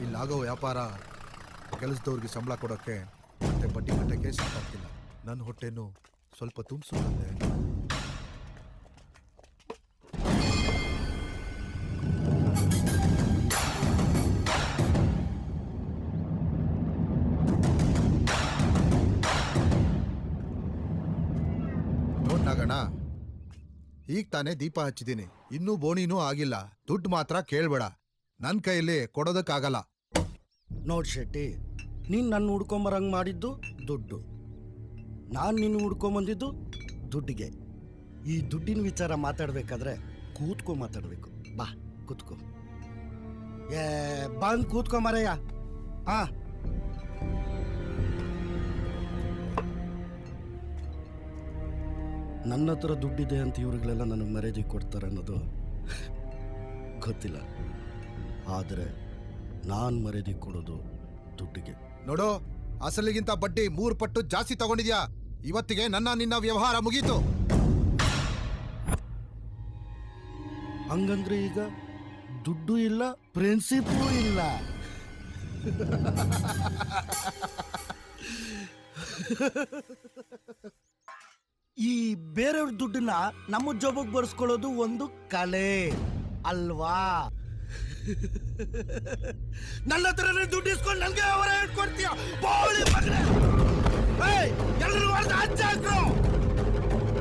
ಇಲ್ಲಾಗೋ ವ್ಯಾಪಾರ ಕೆಲಸದವ್ರಿಗೆ ಸಂಬಳ ಕೊಡೋಕ್ಕೆ ಮತ್ತೆ ಬಡ್ಡಿ ಕಟ್ಟಕ್ಕೆ ಸಾಕಾಗ್ತಿಲ್ಲ. ನನ್ನ ಹೊಟ್ಟೆನೂ ಸ್ವಲ್ಪ ತುಂಬಿಸುತ್ತೆ. ನೋಡ್ನಾಗಣ, ಈಗ ತಾನೇ ದೀಪ ಹಚ್ಚಿದ್ದೀನಿ, ಇನ್ನೂ ಬೋಣಿನೂ ಆಗಿಲ್ಲ. ದುಡ್ಡು ಮಾತ್ರ ಕೇಳ್ಬೇಡ, ನನ್ನ ಕೈಯಲ್ಲಿ ಕೊಡೋದಕ್ಕಾಗಲ್ಲ. ನೋಡ್ ಶೆಟ್ಟಿ, ನೀನು ನನ್ನ ಹುಡ್ಕೊಂಬರಂಗೆ ಮಾಡಿದ್ದು ದುಡ್ಡು, ನಾನು ನಿನ್ನ ಹುಡ್ಕೊಂಬಂದಿದ್ದು ದುಡ್ಡಿಗೆ. ಈ ದುಡ್ಡಿನ ವಿಚಾರ ಮಾತಾಡ್ಬೇಕಾದ್ರೆ ಕೂತ್ಕೊ ಮಾತಾಡಬೇಕು. ಬಾ ಕೂತ್ಕೊ. ಬಂದು ಕೂತ್ಕೊ ಮರಯ್ಯ. ಹಾ, ನನ್ನ ಹತ್ರ ದುಡ್ಡಿದೆ ಅಂತ ಇವ್ರಿಗಳೆಲ್ಲ ನನಗೆ ಮರ್ಯಾದೆ ಕೊಡ್ತಾರೆ ಅನ್ನೋದು ಗೊತ್ತಿಲ್ಲ. ಆದರೆ ನಾನು ಮರ್ಯಾದೆ ಕೊಡೋದು ದುಡ್ಡಿಗೆ. ನೋಡು, ಅಸಲಿಗಿಂತ ಬಡ್ಡಿ 3 ಪಟ್ಟು ಜಾಸ್ತಿ ತಗೊಂಡಿದ್ಯಾ. ಇವತ್ತಿಗೆ ನಿನ್ನ ವ್ಯವಹಾರ ಮುಗೀತು. ಹಂಗಂದ್ರೆ ಈಗ ದುಡ್ಡು ಇಲ್ಲ, ಪ್ರಿನ್ಸಿಪೂ ಇಲ್ಲ. ಈ ಬೇರೆಯವ್ರ ದುಡ್ಡನ್ನ ನಮ್ಮ ಜೋಬಕ್ಕೆ ಬರ್ಸ್ಕೊಳ್ಳೋದು ಒಂದು ಕಲೆ ಅಲ್ವಾ? ನನ್ನ ಹತ್ರನೇ ದುಡ್ಡು ಇಸ್ಕೊಂಡು ನನಗೆ ಅವರ ಇಟ್ಕೊಡ್ತೀಯ ಬೋಳಿ ಮಗನೇ. ಎಲ್ಲರೂ ಹೊಡೆದು ಹಚ್ಚಾಕ್ರು.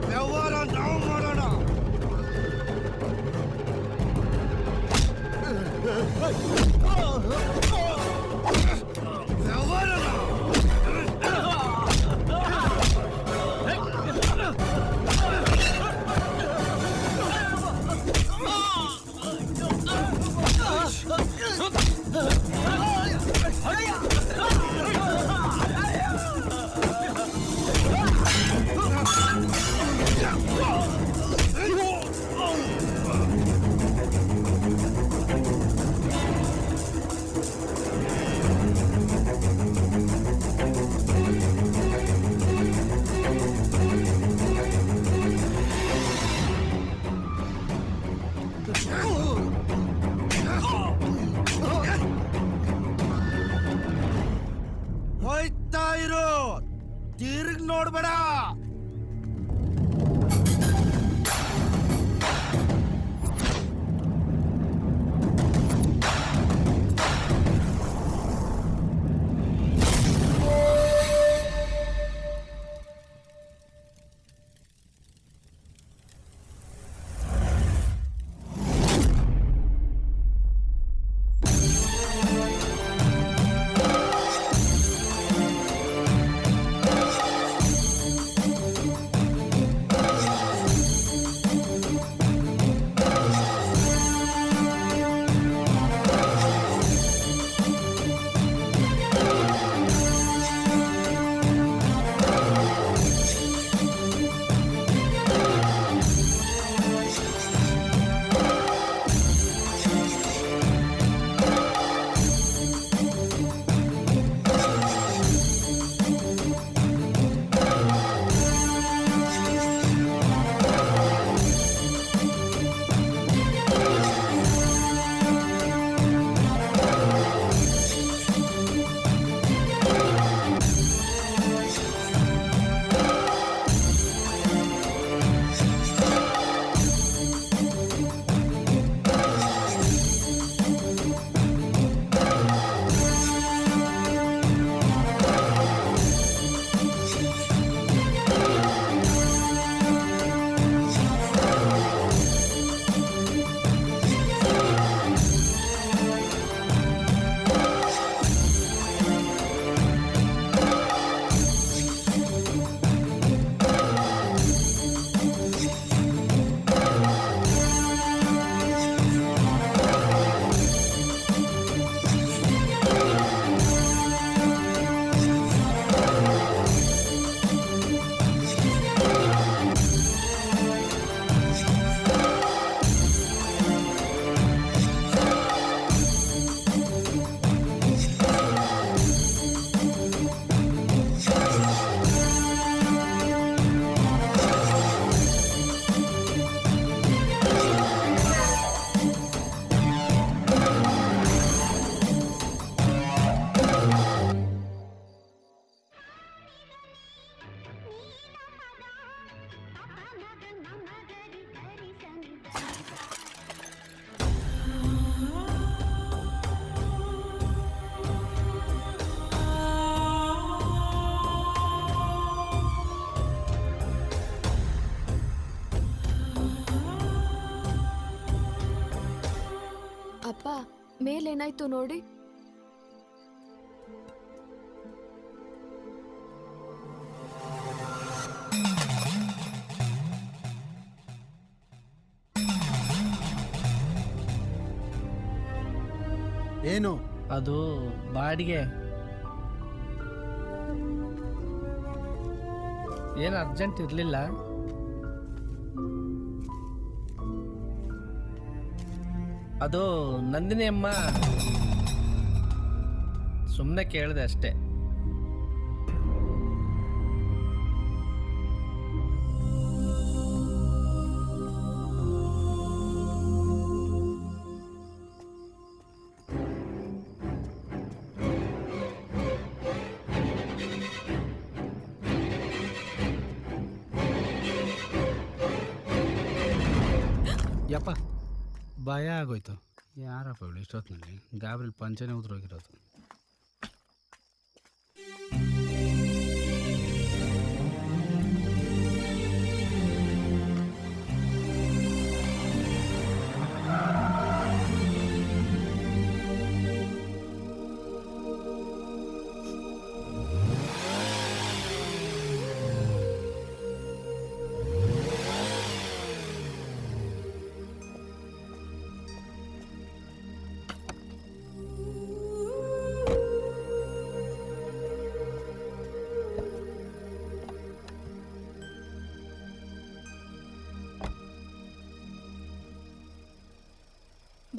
ವ್ಯವಹಾರ ನಾವು ಮಾಡೋಣ. ವ್ಯವಹಾರ ಹೋಯ್ತಾ ಇರೋ, ತಿರುಗ್ ನೋಡ್ಬೇಡ. ಮೇಲೇನಾಯ್ತು ನೋಡಿ. ಏನು ಅದು ಬಾಡಿಗೆ. ಏನು ಅರ್ಜೆಂಟ್ ಇರಲಿಲ್ಲ. ಅದು ನಂದಿನಿ ಅಮ್ಮ ಸುಮ್ಮನೆ ಕೇಳಿದೆ ಅಷ್ಟೇ. ಯಪ್ಪ ಭಯ ಆಗೋಯ್ತು. ಯಾರಪ್ಪ ಇವಳು ಇಷ್ಟೊತ್ತಿನಲ್ಲಿ ಗಾಬರಿಲಿ ಪಂಚನೆ ಉದ್ರೋಗಿರೋದು.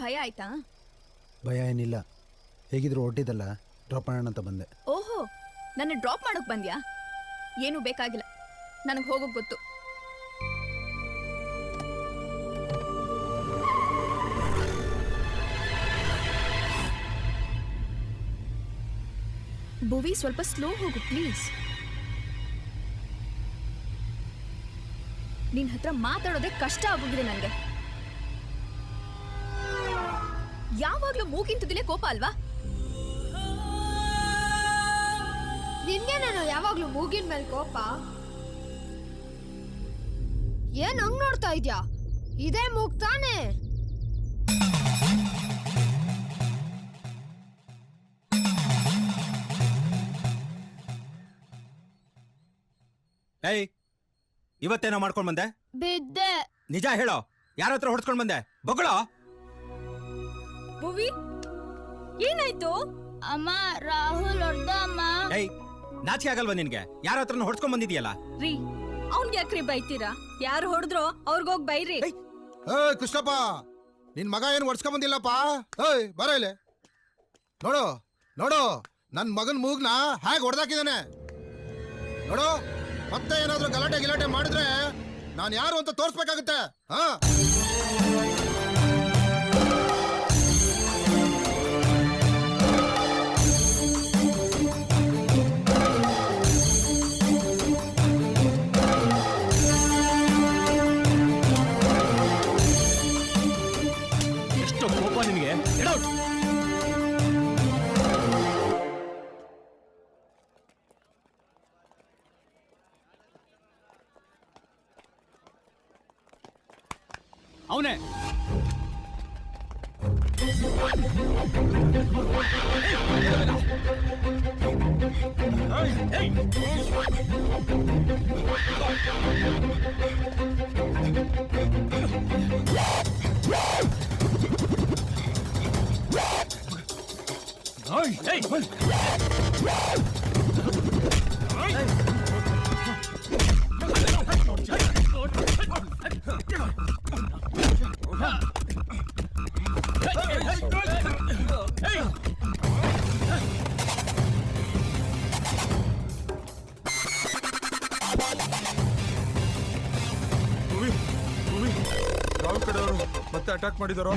ಭಯ ಆಯ್ತಾ? ಭಯ ಏನಿಲ್ಲ. ಹೇಗಿದ್ರು ಹೊಟ್ಟಿದ್ದಲ್ಲ, ಡ್ರಾಪ್ ಮಾಡೋಣ ಅಂತ ಬಂದೆ. ಓಹೋ, ನನ್ನ ಡ್ರಾಪ್ ಮಾಡೋಕ್ ಬಂದ್ಯಾ? ಏನೂ ಬೇಕಾಗಿಲ್ಲ, ನನಗೆ ಹೋಗೋಕ್ ಗೊತ್ತು. ಭುವಿ, ಸ್ವಲ್ಪ ಸ್ಲೋ ಹೋಗು ಪ್ಲೀಸ್. ನಿನ್ ಹತ್ರ ಮಾತಾಡೋದೇ ಕಷ್ಟ ಆಗೋಗಿದೆ ನನಗೆ. ಯಾವಾಗ್ಲೂ ಮೂಗಿಂತದಿಲೆ ಕೋಪ ಅಲ್ವಾ? ನಿನ್ಗೆ ನಾನು ಯಾವಾಗ್ಲೂ ಮೂಗಿನ ಮೇಲೆ ಕೋಪ? ಏನ್ ಹಂಗ್ ನೋಡ್ತಾ ಇದ್ಯಾ? ಇದೇ ಮೂಗ್ ತಾನೆ. ಏಯ್, ಇವತ್ತೇನೋ ಮಾಡ್ಕೊಂಡ್ ಬಂದೆ? ಬಿದ್ದೆ. ನಿಜ ಹೇಳೋ, ಯಾರ ಹತ್ರ ಹೊಡ್ಸ್ಕೊಂಡ್ ಬಂದೆ? ಬೊಗಳೋ. ಭುವಿ, ಏನಾಯ್ತು? ಅಮ್ಮ, ರಾಹುಲ್ ಹೊಡ್ದ ಅಮ್ಮ. ಏಯ್, ನಾಚಿಕೆ ಆಗಲ್ವಾ ನಿನ್ಗೆ? ಯಾರ ಹತ್ರ ಹೊಡ್ಸ್ಕೊಂಡ್ ಬಂದಿದ್ಯಲ್ಲ? ರೀ, ಅವ್ನ್ಗೆ ಯಾಕ್ರಿ ಬೈತೀರಾ? ಯಾರು ಹೊಡೆದ್ರೋ ಅವ್ರಿಗೋಗ್ ಬೈರಿ. ಕೃಷ್ಣಪ್ಪ, ನಿನ್ ಮಗ ಏನು ಒಡ್ಸ್ಕೊಂಡ್ ಬಂದಿಲ್ಲಪ್ಪ. ಏಯ್, ಬರ ಇಲ್ಲಿ. ನೋಡು ನೋಡು, ನನ್ ಮಗನ್ ಮೂಗ್ನ ಹೇಗೆ ಹೊಡೆದಾಕಿದಾನೆ ನೋಡು. ಮತ್ತೆ ಏನಾದ್ರೂ ಗಲಾಟೆ ಗಿಲಾಟೆ ಮಾಡಿದ್ರೆ ನಾನು ಯಾರು ಅಂತ ತೋರ್ಸ್ಬೇಕಾಗುತ್ತೆ. ಹಾ, ಎಷ್ಟು ಕೋಪ ನಿನಗೆ? ಅವನೇ ಯಾವ ಕಡೆಯವರು ಮತ್ತೆ ಅಟ್ಯಾಕ್ ಮಾಡಿದಾರೋ?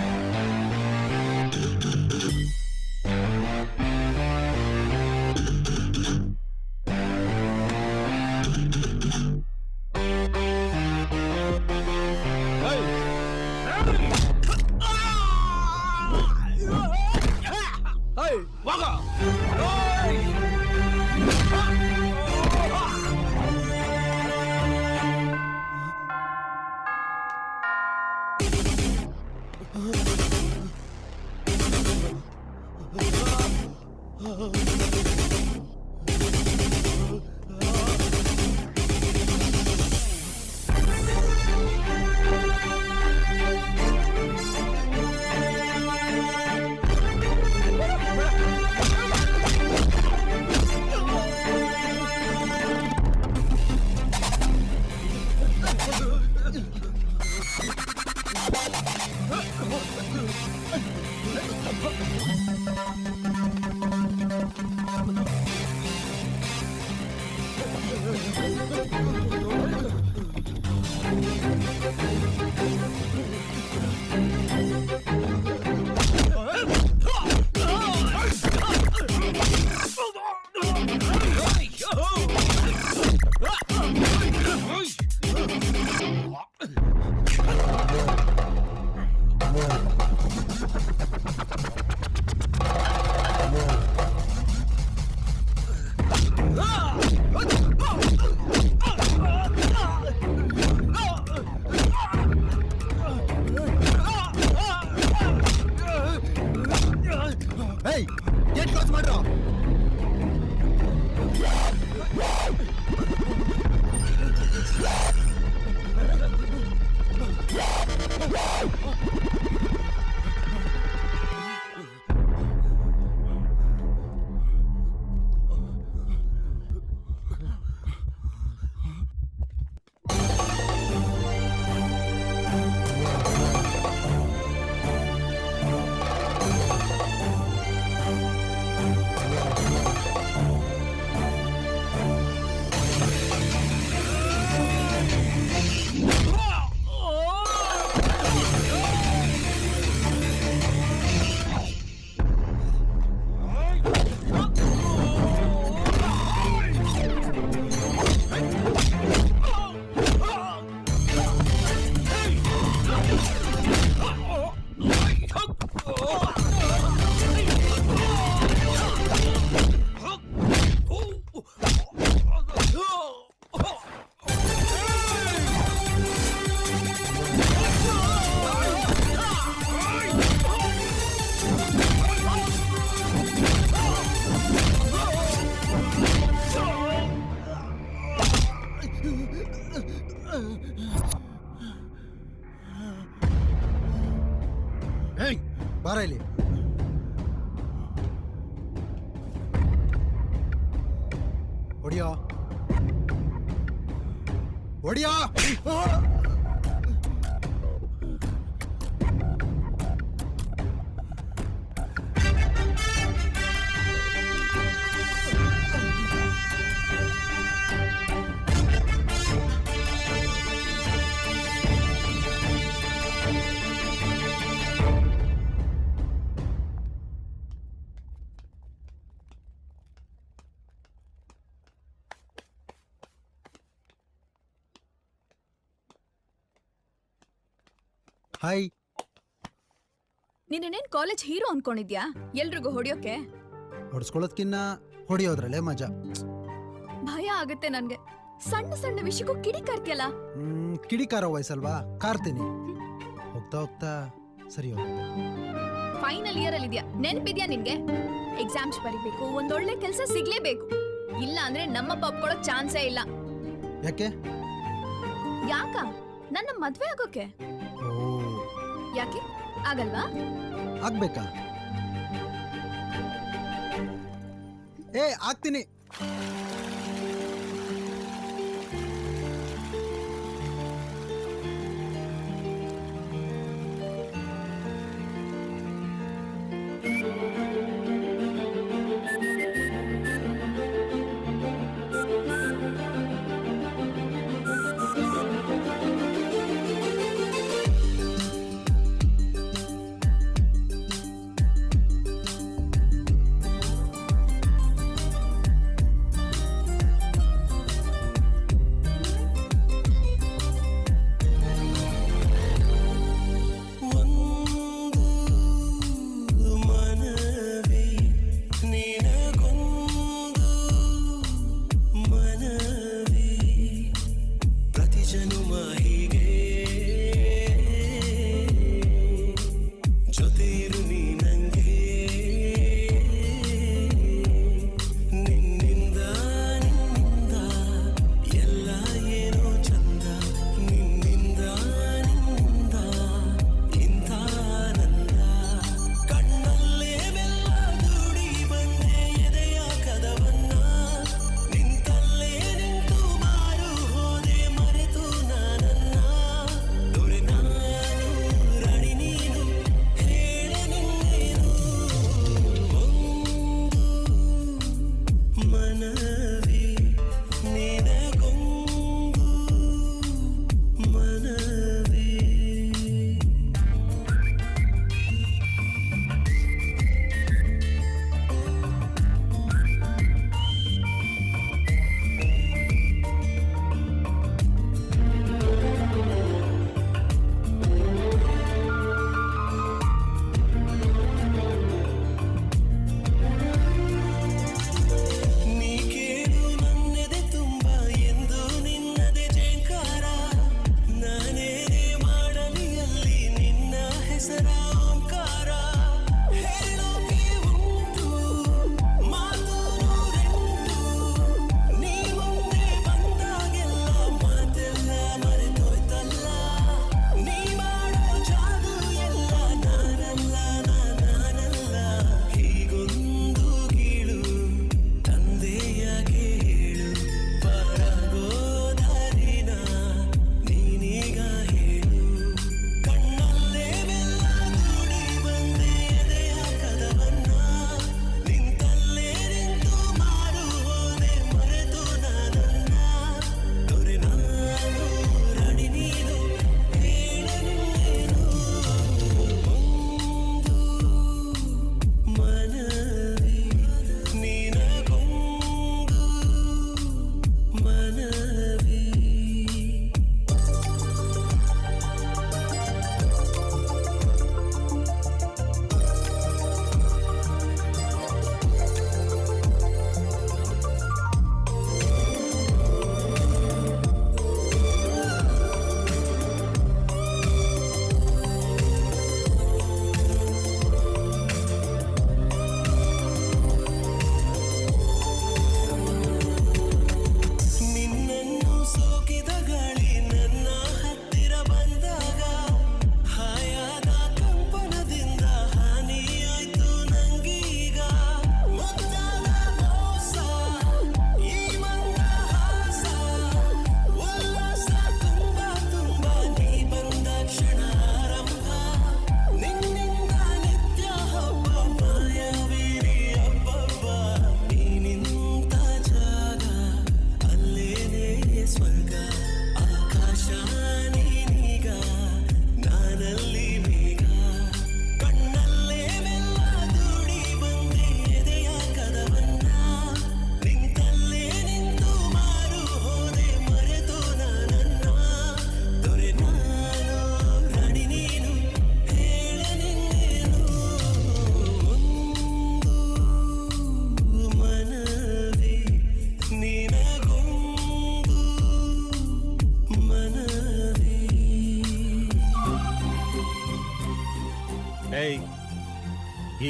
ಏಯ್ ಗೇಟ್ ಕ್ಲೋಸ್ ಮಾಡ್ರು. ಏಯ್ ಬಾರ ಇಲ್ಲಿ. ಹೊಡಿಯೋ ಹೊಡಿಯೋ. ಹಾಯ್. ನೀನೇನ್ ಕಾಲೇಜ್ ಹೀರೋ ಅನ್ಕೊಂಡಿದ್ಯಾ ಎಲ್ರಿಗೂ ಹೊಡಿಯೋಕೆ? ಹೊಡ್ಸ್ಕೊಳ್ಳೋದ್ಕಿನ್ನ ಹೊಡಿಯೋದ್ರಲ್ಲೇ ಮಜಾ. ಭಯ ಆಗುತ್ತೆ ನನ್ಗೆ. ಸಣ್ಣ ಸಣ್ಣ ವಿಷಯಕ್ಕೂ ಕಿಡಿಕಾರ್ತಿಯಲ್ಲ. ಕಿಡಿಕಾರೋ ವಯಸ್ಸಲ್ವಾ, ಕಾರ್ತೀನಿ. ಹೋಗ್ತಾ ಹೋಗ್ತಾ ಸರಿ ಹೋಗುತ್ತೆ. ಫೈನಲ್ ಇಯರ್ ಅಲ್ಲಿ ಇದ್ಯಾ, ನೆನಪಿದ್ಯಾ ನಿನ್ಗೆ? ಎಕ್ಸಾಮ್ಸ್ ಬರಿಬೇಕು, ಒಂದೊಳ್ಳೆ ಕೆಲಸ ಸಿಗ್ಲೇಬೇಕು. ಇಲ್ಲ ಅಂದ್ರೆ ನಮ್ಮಪ್ಪ ಒಪ್ಕೊಳ್ಳೋ ಚಾನ್ಸೇ ಇಲ್ಲ. ಯಾಕೆ? ಯಾಕ? ನನ್ನ ಮದ್ವೆ ಆಗೋಕೆ. ಓ, ಯಾಕೆ ಆಗಲ್ವಾ? ಆಗ್ಬೇಕಾ? ಆಗ್ತೀನಿ.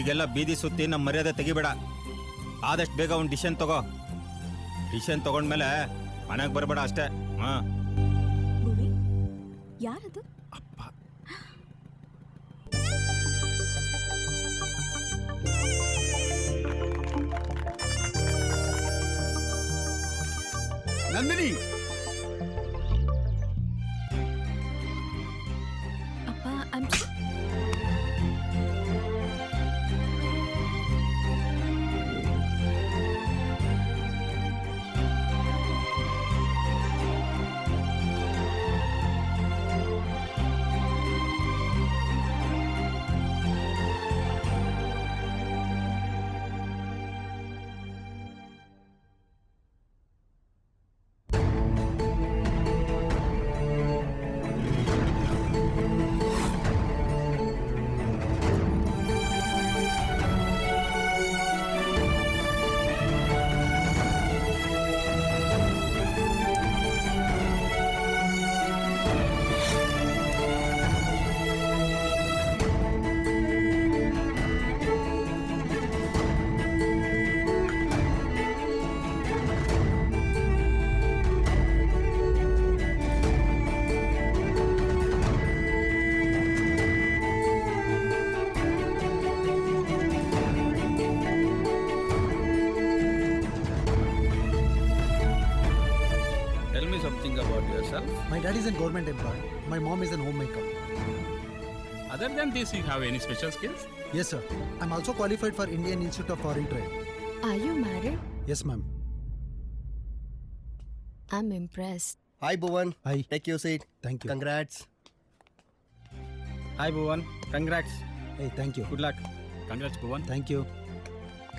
ಈಗೆಲ್ಲ ಬೀದಿ ಸುತ್ತಿ ನಮ್ಮ ಮರ್ಯಾದೆ ತೆಗಿಬೇಡ. ಆದಷ್ಟು ಬೇಗ ಒಂದು ಡಿಸಿಷನ್ ತಗೋ. ಡಿಸಿಷನ್ ತಗೊಂಡ್ಮೇಲೆ ಮನೆಗೆ ಬರಬೇಡ ಅಷ್ಟೇ. ಹಾಂ, ಭುವಿ ಯಾರದು? ನಂದಿನಿ, ಅಪ್ಪ Tell me something about yourself. My dad is a government employee. My mom is a homemaker. Other than this, you have any special skills? Yes, sir. I'm also qualified for Indian Institute of Foreign Trade. Are you married? Yes, ma'am. I'm impressed. Hi Bhuvan. Hi. Take your seat. Thank you. Congrats. Hi Bhuvan, congrats. Hey, thank you. Good luck. Congrats Bhuvan. Thank you.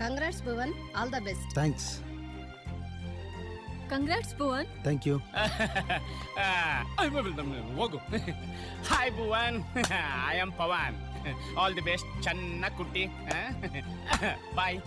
Congrats Bhuvan, all the best. Thanks. Congrats Bhuvan. Thank you. ಹೋಗು. Hi Bhuvan, I am Pavan. All the best. ಚೆನ್ನಾಗಿ ಕುಟ್ಟಿ. ಬಾಯ್.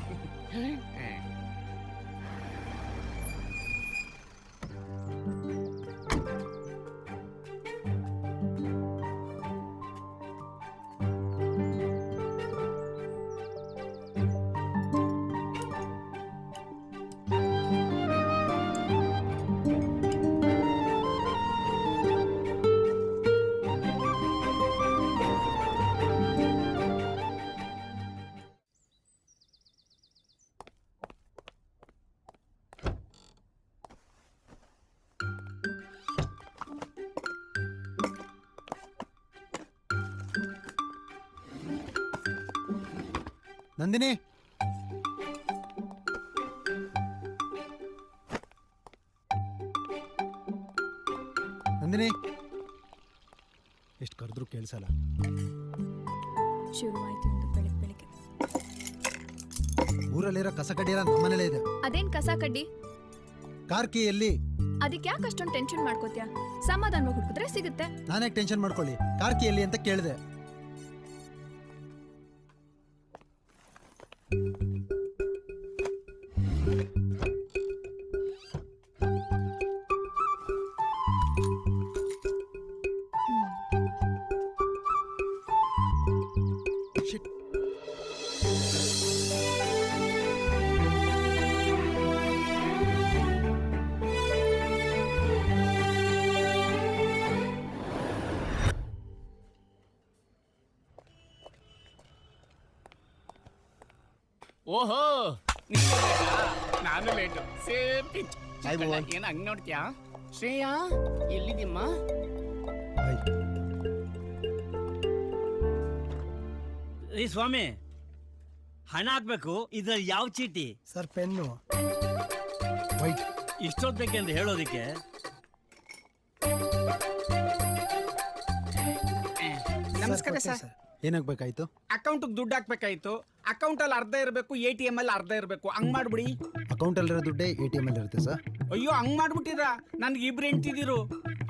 ನಂದಿನಿ, ನಂದಿನಿ, ಎಷ್ಟು ಕರೆದ್ರೂ ಕೇಳಿಸಲ್ಲ. ಶುರುವಾಯ್ತು ಒಂದು ಬೆಳಿಗ್ಗೆ. ಊರಲ್ಲಿರೋ ಕಸ ಕಡ್ಡಿ ಎಲ್ಲ ನಮ್ಮನೇಲೇ ಇದೆ. ಅದೇನ್ ಕಸ ಕಡ್ಡಿ? ಕಾರ್ ಕೀ ಎಲ್ಲಿ? ಅದಕ್ಕೆ ಯಾಕೆ ಅಷ್ಟೊಂದು ಟೆನ್ಷನ್ ಮಾಡ್ಕೋತ್ಯಾ? ಸಮಾಧಾನವಾಗಿ ಹುಡುಕಿದ್ರೆ ಸಿಗುತ್ತೆ. ನಾನೇ ಟೆನ್ಷನ್ ಮಾಡ್ಕೊಳ್ಳಿ. ಕಾರ್ ಕೀ ಎಲ್ಲಿ ಅಂತ ಕೇಳಿದೆ. Shit. ಓಹೋ, ನಾನು late. Same pitch. Hi, Bhuvan. ಏನು ಹಂಗ್ ನೋಡ್ತೀಯಾ? ಶ್ರೇಯಾ ಎಲ್ಲಿದ್ಯಮ್ಮ? Bye. ಈ ಸ್ವಾಮಿ, ಹಣ ಹಾಕ್ಬೇಕು. ಇದ್ರಲ್ಲಿ ಯಾವ ಚೀಟಿ? Sir, pen. ವೈಟ್. ಇಷ್ಟೊತ್ತು ಬೇಕೆಂದು ಹೇಳೋದಿಕ್ಕೆ. ನಮಸ್ಕಾರ ಸರ್. ಏನಾಗ್ಬೇಕಾಯ್ತು? ಅಕೌಂಟ್ಗೆ ದುಡ್ಡು ಹಾಕ್ಬೇಕಾಯ್ತು. ಅಕೌಂಟ್ ಅಲ್ಲಿ ಅರ್ಧ ಇರಬೇಕು, ATM ಅಲ್ಲಿ ಅರ್ಧ ಇರಬೇಕು. ಹಂಗ್ ಮಾಡ್ಬಿಡಿ. ಅಕೌಂಟ್ ಅಲ್ಲಿರೋ ದುಡ್ಡೇ ATM ಅಲ್ಲಿ ಇರುತ್ತೆ ಸರ್. ಅಯ್ಯೋ, ಹಂಗ್ ಮಾಡ್ಬಿಟ್ಟಿರ. ನನ್ಗೆ ಇಬ್ರು ಹೆಂಡ್ತಿದಿರು.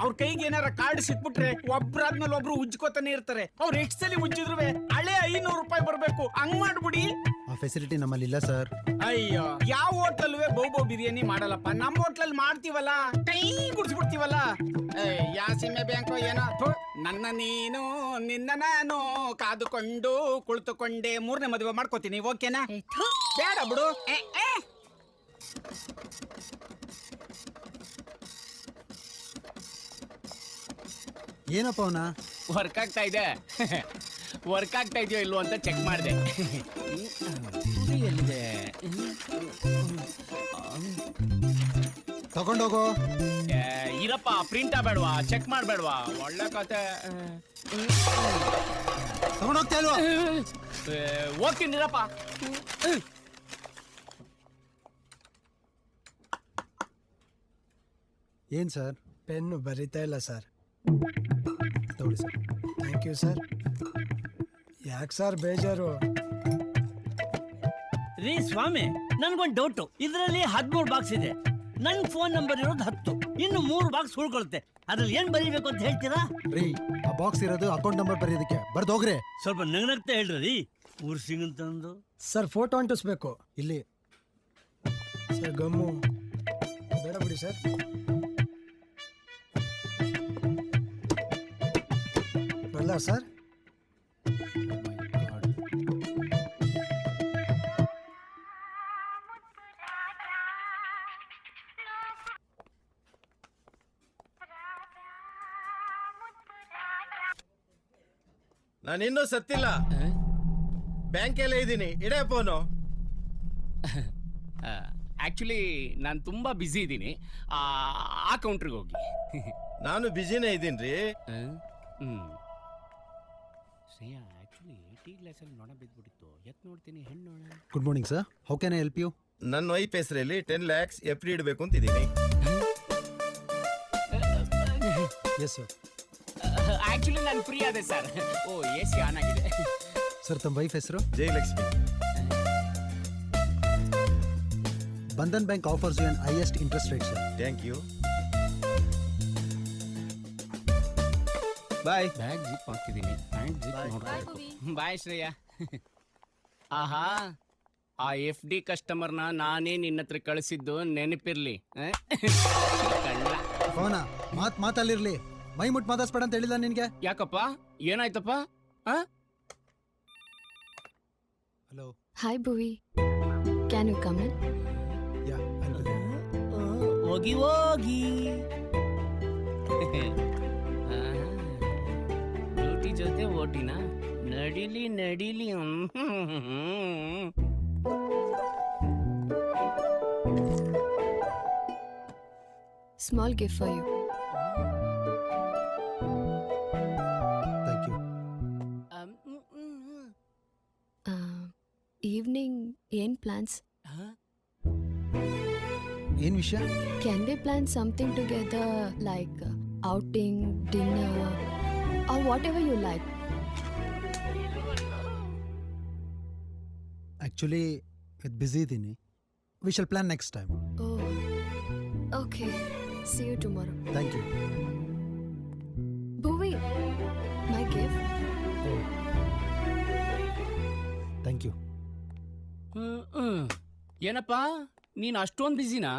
ಅವ್ರ ಕೈಗೆ ಏನಾರ ಕಾರ್ಡ್ ಸಿಕ್ಬಿಟ್ರೆ ಒಬ್ರಾದ್ಮೇಲೆ ಒಬ್ರು ಉಜ್ಕೋತಾನೆ ಇರ್ತಾರೆ. ಅವ್ರು ಎಷ್ಟು ಸಲ ಉಜ್ಜಿದ್ರು ಹಳೆ 500 ರೂಪಾಯಿ ಬರ್ಬೇಕು. ಹಂಗ್ ಮಾಡ್ಬಿಡಿ. ಆ ಫೆಸಿಲಿಟಿ ನಮ್ಮಲ್ಲಿ ಇಲ್ಲ ಸರ್. ಅಯ್ಯೋ, ಯಾವ ಹೋಟ್ಲಲ್ವೇ ಬಹು ಬಿರಿಯಾನಿ ಮಾಡಲ್ಲಪ್ಪ. ನಮ್ಮ ಹೋಟ್ಲಲ್ಲಿ ಮಾಡ್ತೀವಲ್ಲ, ಕೈ ಗುಡ್ಸ್ಬಿಡ್ತೀವಲ್ಲ. ಯಾ ಸೀಮೆ ಬ್ಯಾಂಕೋ ಏನೋ. ನನ್ನ ನೀನು ನಿನ್ನ ನಾನು ಕಾದುಕೊಂಡು ಕುಳಿತುಕೊಂಡೆ 3ನೇ ಮದುವೆ ಮಾಡ್ಕೋತೀನಿ, ಓಕೆನಾ? ಬೇಡ ಬಿಡು. ಏನಪ್ಪ ಅವನ ವರ್ಕ್ ಆಗ್ತಾ ಇದೆ. ವರ್ಕ್ ಆಗ್ತಾ ಇದೆಯೋ ಇಲ್ವೋ ಅಂತ ಚೆಕ್ ಮಾಡಿದೆ. ಎಲ್ಲಿದೆ? ತಗೊಂಡೋಗೋ. ಇರಪ್ಪ, ಪ್ರಿಂಟ್ ಬೇಡವಾ, ಚೆಕ್ ಮಾಡಬೇಡವಾ? ಒಳ್ಳೆ ಕತೆ. ತಗೊಂಡೋಗ್ತಾ ಇಲ್ವಾ? ಹೋಗ್ತೀನಿ ಇರಪ್ಪ. ಏನ್ ಸರ್? ಪೆನ್ನು ಬರಿತಾ ಇಲ್ಲ ಸರ್. ತಗೊಳ್ಳಿ ಸರ್. Thank you sir. ಯಾಕೆ ಸರ್ ಬೇಜಾರು? ರೀ ಸ್ವಾಮಿ, ನನ್ಗೊಂದು ಡೌಟು. ಇದರಲ್ಲಿ 13 ಬಾಕ್ಸ್ ಇದೆ. ನನ್ನ ಫೋನ್ ನಂಬರ್ ಇರೋದು 10, ಇನ್ನು 3 ಬಾಕ್ಸ್ ಉಳ್ಕೊಳುತ್ತೆ. ಅದ್ರಲ್ಲಿ ಏನ್ ಬರೀಬೇಕು ಅಂತ ಹೇಳ್ತೀರಾ? ರೀ, ಆ ಬಾಕ್ಸ್ ಇರೋದು ಅಕೌಂಟ್ ನಂಬರ್ ಬರೆಯೋದಕ್ಕೆ. ಬರ್ದೋಗ್ರಿ. ಸ್ವಲ್ಪ ನಗ್ನಗ್ತಾ ಹೇಳ್ರಿ ರೀ. ಊರ್ ಸಿಂಗಂತಂದು ಸರ್ ಫೋಟೋ ಅಂಟಿಸ್ಬೇಕು. ಇಲ್ಲಿ ಸರ್ ಗಮ್ಮು ಬೇಡ ಬಿಡಿ ಸರ್. ಬರಲ್ಲ ಸರ್? ನಾನಿನ್ನೂ ಸತ್ತಿಲ್ಲ, ಬ್ಯಾಂಕಲ್ಲೇ ಇದ್ದೀನಿ. ಇಡೇ ಫೋನು. ಆಕ್ಚುಲಿ ನಾನು ತುಂಬಾ ಬ್ಯುಸಿ ಇದ್ದೀನಿ. ಆ ಕೌಂಟ್ರಿಗೆ ಹೋಗಿ. ನಾನು ಬಿಜಿನೇ ಇದ್ದೀನಿ ರೀ. ಶ್ರೇಯಾ, ಆಕ್ಚುಲಿ 80 ಕ್ಲಾಸಲ್ಲಿ ನೋಡ ಬಿದ್ದುಬಿಟ್ಟಿತ್ತು. ನೋಡ್ತೀನಿ ಹೆಣ್ಣು ನೋಡ. Good morning sir. How can I help you? ನನ್ನ ವೈಫ್ ಹೆಸರಲ್ಲಿ 10 lakhs FD ಇಡಬೇಕು ಅಂತಿದ್ದೀನಿ. Yes sir. ಆಕ್ಚುಲಿ ನಾನು ಫ್ರೀ ಆದೆ ಸರ್. ಓ, AC ಆನ್ ಆಗಿದೆ. ಸರ್, ತಮ್ಮ ವೈಫ್ ಹೆಸರು? Jayalakshmi. Bandhan bank offers you an highest interest rate sir. Thank you. Bye. Bag zip ಹಾಕಿದ್ದೀನಿ. ಬಾಯ್ ಶ್ರೇಯಾ. ಆಹಾ, ಆ FD ಕಸ್ಟಮರ್ನ ನಾನೇ ನಿನ್ನ ಹತ್ರ ಕಳಿಸಿದ್ದು ನೆನಪಿರ್ಲಿ. ಪವನ, ಮಾತಲ್ಲಿರ್ಲಿ. ಮೈ ಮುಟ್ ಮಾತಾಡ್ಸ್ಬೇಡ ಅಂತ ಹೇಳಿಲ್ಲ ನಿನ್ಗೆ? ಯಾಕಪ್ಪ, ಏನಾಯ್ತಪ್ಪ? Hello. Hi Bhuvi, can you come in? Yeah, ಹೋಗಿ ಹೋಗಿ. ಡ್ಯೂಟಿ ಜೊತೆ ಓಟಿನ ನಡಿಲಿ ನಡಿಲಿ. Small gift for you. Thank you. Evening ಏನ್ ಪ್ಲಾನ್ಸ್? ಏನ್ ವಿಷಯ? Can we plan something together, like outing, dinner, or whatever you like? Actually busy ಇದ್ದೀನಿ. We shall plan next time. Oh, okay. See you tomorrow. Thank you. Bhuvi, my gift. Thank you. ಏನಪ್ಪ, ನೀನು ಅಷ್ಟೊಂದು ಬ್ಯುಸಿನಾ?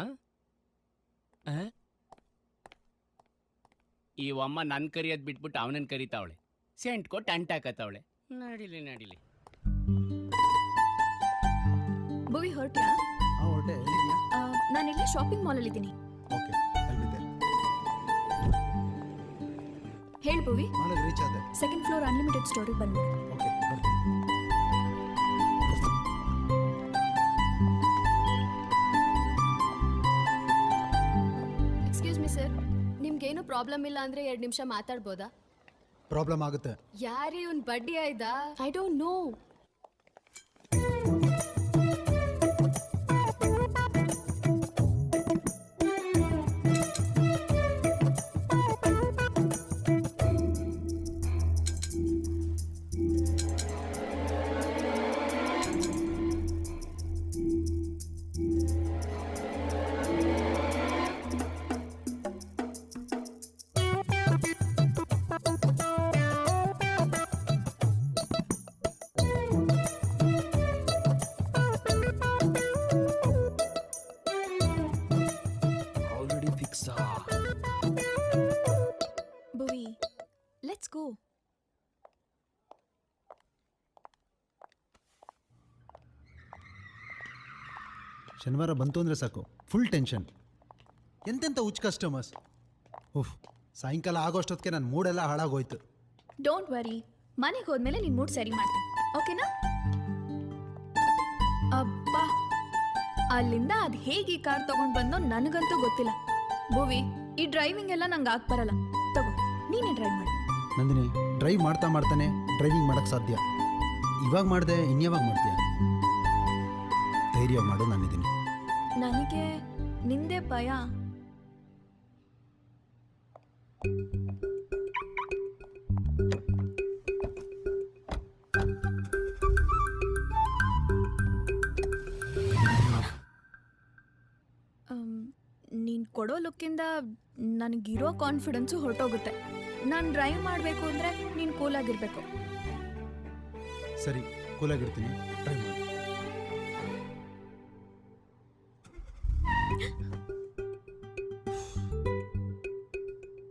ಈ ಅಮ್ಮ ನನ್ನ ಕರಿಯೋದು ಬಿಟ್ಬಿಟ್ಟು ಅವನನ್ನು ಕರಿತಾವಳೆ. Scent ಕೊಟ್ಟು ಅಂಟಾಕತ್ತವಳೆ. ನಡಿಲಿ ನಡಿಲಿ. ಭುವಿ ಹೊರಟ್ಯಾ? ಹೊರಟೆ. ನಾನಿಲ್ಲಿ ಶಾಪಿಂಗ್ ಮಾಲಲ್ಲಿ ಇದ್ದೀನಿ. ಓಕೆ, ಅಲ್ಲಿದೆ. ಹೇಳಿ ಭುವಿ. ಮಾಲಿಗೆ ರೀಚ್ ಆದೆ. 2nd ಫ್ಲೋರ್ ಅನ್ಲಿಮಿಟೆಡ್ ಸ್ಟೋರಿಗೆ ಬಂದ್ಬಿಡು. ಓಕೆ, ಬರ್ತೀನಿ. ಎಕ್ಸ್ಕ್ಯೂಸ್ ಮಿ ಸರ್, ನಿಮ್ಗೇನು ಪ್ರಾಬ್ಲಮ್ ಇಲ್ಲ ಅಂದ್ರೆ 2 ನಿಮಿಷ ಮಾತಾಡ್ಬೋದಾ? ಪ್ರಾಬ್ಲಮ್ ಆಗುತ್ತೆ. ಯಾರೇ ಇವ್ನ್ ಬಡ್ಡಿ ಆಯ್ತಾ? I don't know. ಶನಿವಾರ ಬಂತು ಅಂದರೆ ಸಾಕು ಫುಲ್ ಟೆನ್ಷನ್. ಎಂತೆಂಥ ಹುಚ್ಚ ಕಸ್ಟಮರ್ಸ್. ಉಫ್, ಸಾಯಂಕಾಲ ಆಗೋಷ್ಟೊತ್ತಿಗೆ ನನ್ನ ಮೂಡೆಲ್ಲ ಹಾಳಾಗೋಯ್ತು. ಡೋಂಟ್ ವರಿ, ಮನೆಗೆ ಹೋದ್ಮೇಲೆ ನಿನ್ ಮೂಡ್ ಸರಿ ಮಾಡ್ತೀನಿ, ಓಕೆನಾ? ಅಬ್ಬಾ, ಅಲ್ಲಿಂದ ಅದ್ ಹೇಗೆ ಈ ಕಾರ್ ತಗೊಂಡ್ ಬಂದೋ ನನಗಂತೂ ಗೊತ್ತಿಲ್ಲ. ಭುವಿ, ಈ ಡ್ರೈವಿಂಗ್ ಎಲ್ಲ ನಂಗೆ ಬರಲ್ಲ. ತಗೋ, ನೀನೇ ಡ್ರೈವ್ ಮಾಡು. ನಂದಿನಿ, ಡ್ರೈವ್ ಮಾಡ್ತಾ ಮಾಡ್ತಾನೆ ಡ್ರೈವಿಂಗ್ ಮಾಡೋಕ್ಕೆ ಸಾಧ್ಯ. ಇವಾಗ ಮಾಡಿದೆ, ಇನ್ಯಾವಾಗ ಮಾಡ್ತೀಯ? ಧೈರ್ಯ ಮಾಡು, ನಾನಿದ್ದೀನಿ. ನನಗೆ ನಿಂದೆ ಭಯ. ನೀನು ಕೊಡೋ ಲುಕ್ಕಿಂದ ನನಗಿರೋ ಕಾನ್ಫಿಡೆನ್ಸು ಹೊರಟೋಗುತ್ತೆ. ನಾನು ಡ್ರೈವ್ ಮಾಡಬೇಕು ಅಂದರೆ ನೀನು ಕೂಲಾಗಿರಬೇಕು. ಸರಿ, ಕೂಲಾಗಿರ್ತೀನಿ, ಡ್ರೈವ್ ಮಾಡಿ.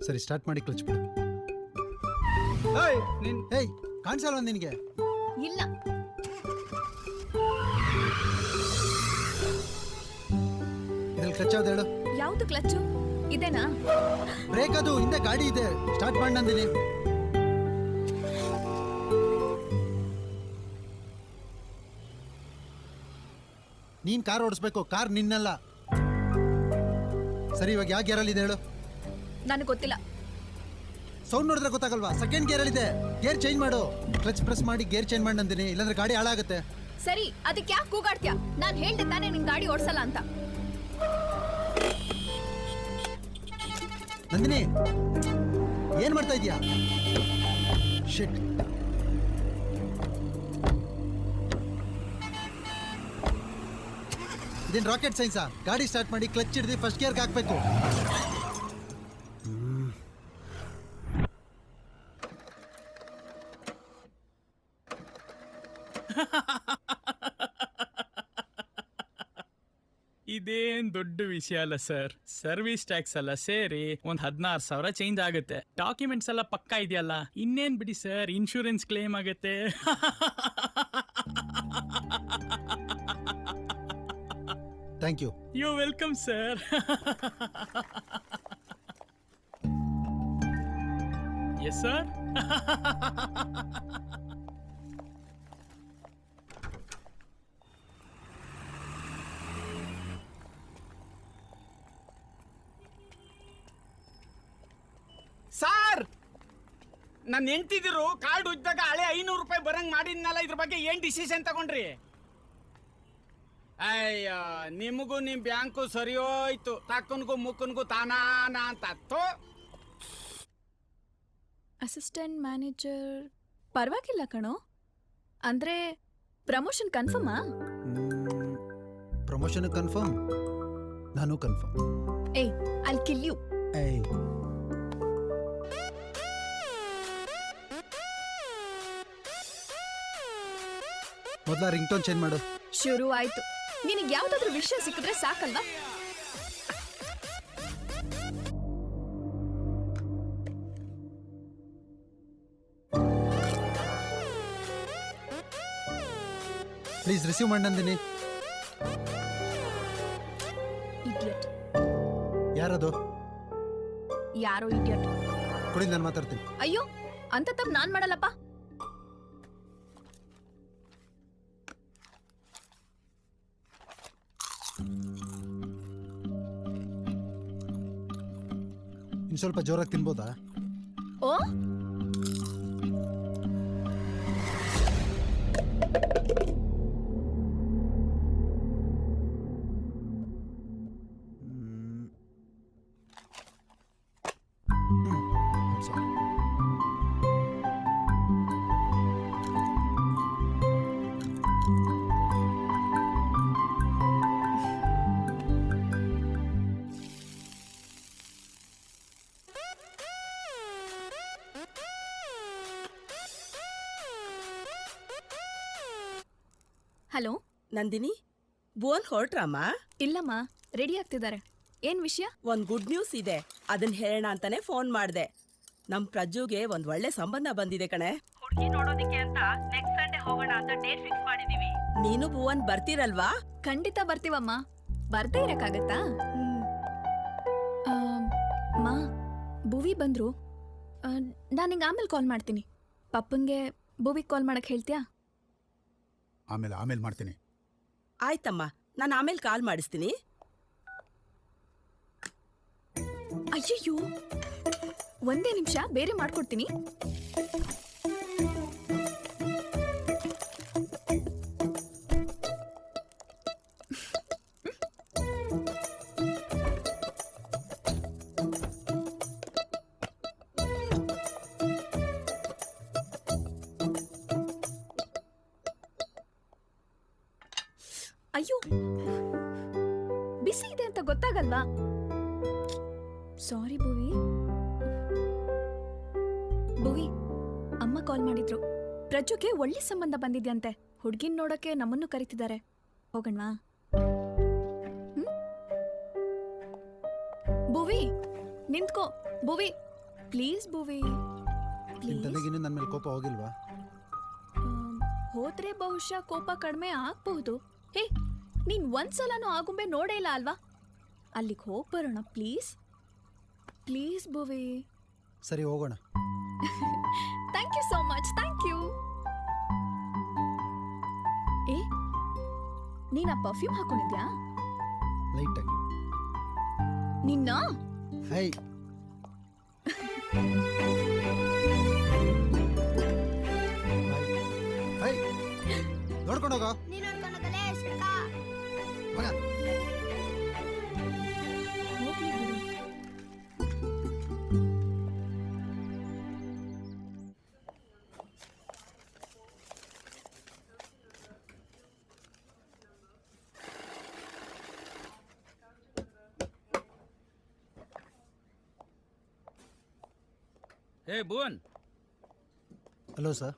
ಸರಿ, ಸ್ಟಾರ್ಟ್ ಮಾಡಿ, ಕ್ಲಚ್ ಬಿಡು. ಏಯ್, ಕಾಣಿಸಲ್ವ ನಿನಗೆ? ಇಲ್ಲ, ಇದ್ರಲ್ಲಿ ಕ್ಲಚ್ ಯಾವ್ದು ಹೇಳು? ಯಾವುದು ಕ್ಲಚ್ಚು? ಇದೇನಾ? ಬ್ರೇಕ್, ಅದು ಹಿಂದೆ ಗಾಡಿ ಇದೆ. ಸ್ಟಾರ್ಟ್ ಮಾಡಿ ನಂದಿನಿ. ನೀನ್ ಕಾರ್ ಓಡಿಸ್ಬೇಕು, ಕಾರ್ ನಿನ್ನಲ್ಲ. ಸರಿ, ಇವಾಗ ಯಾವ ಗೇರಲ್ಲಿ ಇದೆ ಹೇಳು? ನನಗೆ ಗೊತ್ತಿಲ್ಲ. ಸೌಂಡ್ ನೋಡಿದ್ರೆ ಗೊತ್ತಾಗಲ್ವಾ? ಸೆಕೆಂಡ್ ಗೇರಲ್ಲಿ ಇದೆ. ಗೇರ್ ಚೇಂಜ್ ಮಾಡು. ಕ್ಲಚ್ ಪ್ರೆಸ್ ಮಾಡಿ ಗೇರ್ ಚೇಂಜ್ ಮಾಡಿ ನಂದಿನಿ, ಇಲ್ಲಾಂದ್ರೆ ಗಾಡಿ ಹಾಳಾಗುತ್ತೆ. ಸರಿ, ಅದಕ್ಕೆ ಯಾಕೆ ಕೂಗಾಡ್ತೀಯಾ? ನಾನು ಹೇಳ್ದೆ ತಾನೇ ನಿನ್ ಗಾಡಿ ಓಡಿಸಲ್ಲ ಅಂತ. ನಂದಿನಿ, ಏನ್ ಮಾಡ್ತಾ ಇದೀಯಾ? ಶಿಟ್. ಇದೇನು ರಾಕೆಟ್ ಸೈನ್ಸಾ? ಗಾಡಿ ಸ್ಟಾರ್ಟ್ ಮಾಡಿ ಕ್ಲಚ್ ಹಿಡಿದು ಫಸ್ಟ್ ಗೇರ್ಗೆ ಹಾಕ್ಬೇಕು. ಇದೇನ್ ದೊಡ್ಡ ವಿಷಯ ಅಲ್ಲ ಸರ್. ಸರ್ವಿಸ್ ಟ್ಯಾಕ್ಸ್ ಎಲ್ಲ ಸೇರಿ ಒಂದ್ 16,000 ಚೇಂಜ್ ಆಗುತ್ತೆ. ಡಾಕ್ಯುಮೆಂಟ್ಸ್ ಎಲ್ಲ ಪಕ್ಕಾ ಇದೆಯಲ್ಲ, ಇನ್ನೇನ್ ಬಿಡಿ ಸರ್, ಇನ್ಶೂರೆನ್ಸ್ ಕ್ಲೇಮ್ ಆಗುತ್ತೆ. Thank you. You welcome sir. Yes sir. Sir, ನನ್ನ ಹೆಂಡ್ತಿದಿರು ಕಾರ್ಡ್ ಉಜ್ಜಿದಾಗ ಹಳೆ 500 ರೂಪಾಯಿ ಬರಂಗ್ ಮಾಡಿದ್ನಲ್ಲ, ಇದ್ರ ಬಗ್ಗೆ ಏನ್ ಡಿಸಿಷನ್ ತಗೊಂಡ್ರಿ? ಅಯ್ಯ, ನಿಮಗೂ ನಿಮ್ ಬ್ಯಾಂಕು ಸರಿ ಹೋಯ್ತು, ತಕ್ಕನ್ಗೂ ಮುಕ್ಕನ್ಗೂ ತಾನಾನ ಅಂತ. ಅಸಿಸ್ಟೆಂಟ್ ಮ್ಯಾನೇಜರ್ ಪರವಾಗಿಲ್ಲ ಕಣೋ. ಅಂದ್ರೆ ಪ್ರಮೋಷನ್ ಕನ್ಫರ್ಮಾ? ಪ್ರಮೋಷನ್ ಕನ್ಫರ್ಮ್, ನಾನು ಕನ್ಫರ್ಮ್. ಏಯ್, ಐಲ್ ಕಿಲ್ ಯು. ಏಯ್, ಮೊದಲ ರಿಂಗ್ ಟೋನ್ ಚೇಂಜ್ ಮಾಡು. ಶುರು ಆಯ್ತು. ನಿನಗೆ ಯಾವ್ದಾದ್ರು ವಿಷಯ ಸಿಕ್ಕಿದ್ರೆ ಸಾಕಲ್ವಾ? ಪ್ಲೀಸ್ ರಿಸೀವ್ ಮಾಡಿ ನಂದಿನಿ. ಇಡಿಯಟ್. ಯಾರದು? ಯಾರೋ ಇಡಿಯಟ್. ಕೊಡಿ, ನಾನು ಮಾತಾಡ್ತೀನಿ. ಅಯ್ಯೋ, ಅಂತ ತಪ್ಪು ನಾನ್ ಮಾಡಲ್ಲಪ್ಪ. ಇನ್ನು ಸ್ವಲ್ಪ ಜೋರಾಗಿ ತಿನ್ಬೋದಾ? ಓ, ಹಲೋ ನಂದಿನಿ, ಬೋನ್ ಹೊರಟ್ರಮ್ಮ? ಇಲ್ಲಮ್ಮ, ರೆಡಿ ಆಗ್ತಿದ್ದಾರೆ. ಏನ್ ವಿಷಯ? ಒಂದ್ ಗುಡ್ ನ್ಯೂಸ್ ಇದೆ, ಅದನ್ನ ಹೇಳೋಣ ಅಂತಾನೆ ಫೋನ್ ಮಾಡ್ದೆ. ನಮ್ ಪ್ರಜ್ಜುಗೆ ಒಂದ್ ಒಳ್ಳೆ ಸಂಬಂಧ ಬಂದಿದೆ ಕಣೆ. ಹುಡುಗಿ ನೋಡೋದಿಕ್ಕೆ ಅಂತ ನೆಕ್ಸ್ಟ್ ಸಂಡೇ ಹೋಗೋಣ ಅಂತ ಡೇಟ್ ಫಿಕ್ಸ್ ಮಾಡಿದೀವಿ. ನೀನು ಭುವನ್ ಬರ್ತೀರಲ್ವಾ? ಖಂಡಿತ ಬರ್ತೀವಮ್ಮ. ಬರ್ದೇ ಇರಕ್ಕಾಗತ್ತಾ? ಮಾ, ಭುವಿ ಬಂದ್ರು. ನಾನು ನಿಂಗೆ ಆಮೇಲೆ ಕಾಲ್ ಮಾಡ್ತೀನಿ. ಪಪ್ಪಂಗೆ ಭುವಿಗೆ ಕಾಲ್ ಮಾಡಕ್ ಹೇಳ್ತೀಯಾ? ಆಮೇಲೆ ಮಾಡ್ತೀನಿ. ಆಯ್ತಮ್ಮ, ನಾನು ಆಮೇಲೆ ಕಾಲ್ ಮಾಡಿಸ್ತೀನಿ. ಅಯ್ಯಯ್ಯೋ, ಒಂದೇ ನಿಮಿಷ, ಬೇರೆ ಮಾಡ್ಕೊಡ್ತೀನಿ. ಅಯ್ಯೋ, ಬಿಸಿ ಇದೆ ಅಂತ ಗೊತ್ತಾಗಲ್ವಾ? ಸಾರಿ ಭುವಿ. ಭುವಿ, ಅಮ್ಮ ಕಾಲ್ ಮಾಡಿದ್ರು. ಪ್ರಜುಗೆ ಒಳ್ಳೆ ಸಂಬಂಧ ಬಂದಿದ್ಯಂತೆ. ಹುಡ್ಗಿನ್ ನೋಡಕ್ಕೆ ನಮ್ಮನ್ನು ಕರೀತಿದ್ದಾರೆ. ಹೋಗಣ್ವಾ? ಭುವಿ, ನಿಂತ್ಕೋ. ಭುವಿ, ಪ್ಲೀಸ್ ಭುವಿ, ಪ್ಲೀಸ್. ನನ್ನ ಮೇಲೆ ಕೋಪ ಹೋಗಿಲ್ವಾ? ಹೋದ್ರೆ ಬಹುಶಃ ಕೋಪ ಕಡಿಮೆ ಆಗ್ಬಹುದು. ಹೇ, ನೀನ್ ಒಂದ್ಸಲನೂ ಆಗುಂಬೆ ನೋಡೇ ಇಲ್ಲ ಅಲ್ವಾ? ಅಲ್ಲಿಗೆ ಹೋಗಿ ಬರೋಣ ಪ್ಲೀಸ್. ಪ್ಲೀಸ್ ಭುವಿ. ಸರಿ, ಹೋಗೋಣ. Thank you so much. Thank you. ಏ, ನೀನ್ ಆ ಪರ್ಫ್ಯೂಮ್ ಹಾಕೊಂಡಿದ್ಯಾ? ಲೈಟ್ ಆಗಿ. ನಿನ್ನ ಹೈ. ಹೈ, ನೋಡ್ಕೊಂಡೋಗ. ಹೋಗ್ಲಿ ಬಿಡು. ಹೇ ಭುವನ್, ಹಲೋ ಸರ್.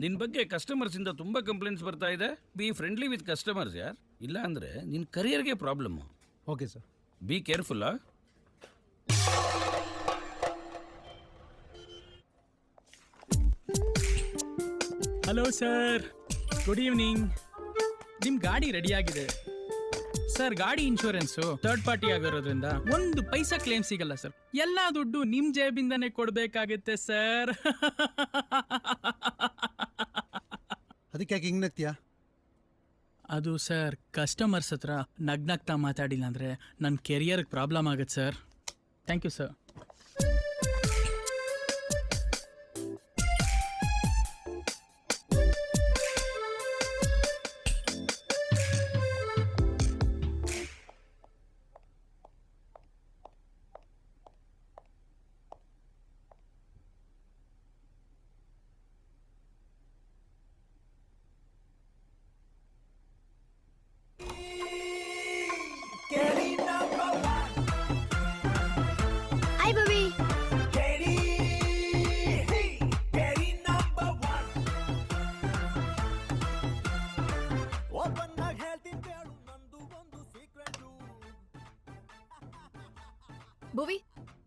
ನಿನ್ನ ಬಗ್ಗೆ ಕಸ್ಟಮರ್ಸ್ ಇಂದ ತುಂಬಾ ಕಂಪ್ಲೇಂಟ್ಸ್ ಬರ್ತಾ ಇದೆ. ಬಿ ಫ್ರೆಂಡ್ಲಿ ವಿತ್ ಕಸ್ಟಮರ್ಸ್ ಯಾರ್, ಇಲ್ಲ ಅಂದ್ರೆ ನಿನ್ನ ಕರಿಯರ್ಗೆ problem. Okay sir. Be careful. Hello sir, good evening. ನಿಮ್ಮ ಗಾಡಿ ರೆಡಿಯಾಗಿದೆ ಸರ್. ಗಾಡಿ ಇನ್ಶೂರೆನ್ಸು ಥರ್ಡ್ ಪಾರ್ಟಿ ಆಗಿರೋದ್ರಿಂದ ಒಂದು ಪೈಸಾ ಕ್ಲೇಮ್ ಸಿಗಲ್ಲ ಸರ್. ಎಲ್ಲ ದುಡ್ಡು ನಿಮ್ಮ ಜೇಬಿಂದನೇ ಕೊಡಬೇಕಾಗುತ್ತೆ ಸರ್. ಅದಕ್ಕೆ ಯಾಕೆ ಹಿಂಗೆ ನಗ್ತೀಯಾ? ಅದು ಸರ್, ಕಸ್ಟಮರ್ಸ್ ಹತ್ರ ನಗ್ನಗ್ತಾ ಮಾತಾಡಿಲ್ಲ ಅಂದರೆ ನನ್ನ ಕೆರಿಯರ್ಗೆ ಪ್ರಾಬ್ಲಮ್ ಆಗುತ್ತೆ sir. Thank you sir. Hi, Bobby. Bhuvi,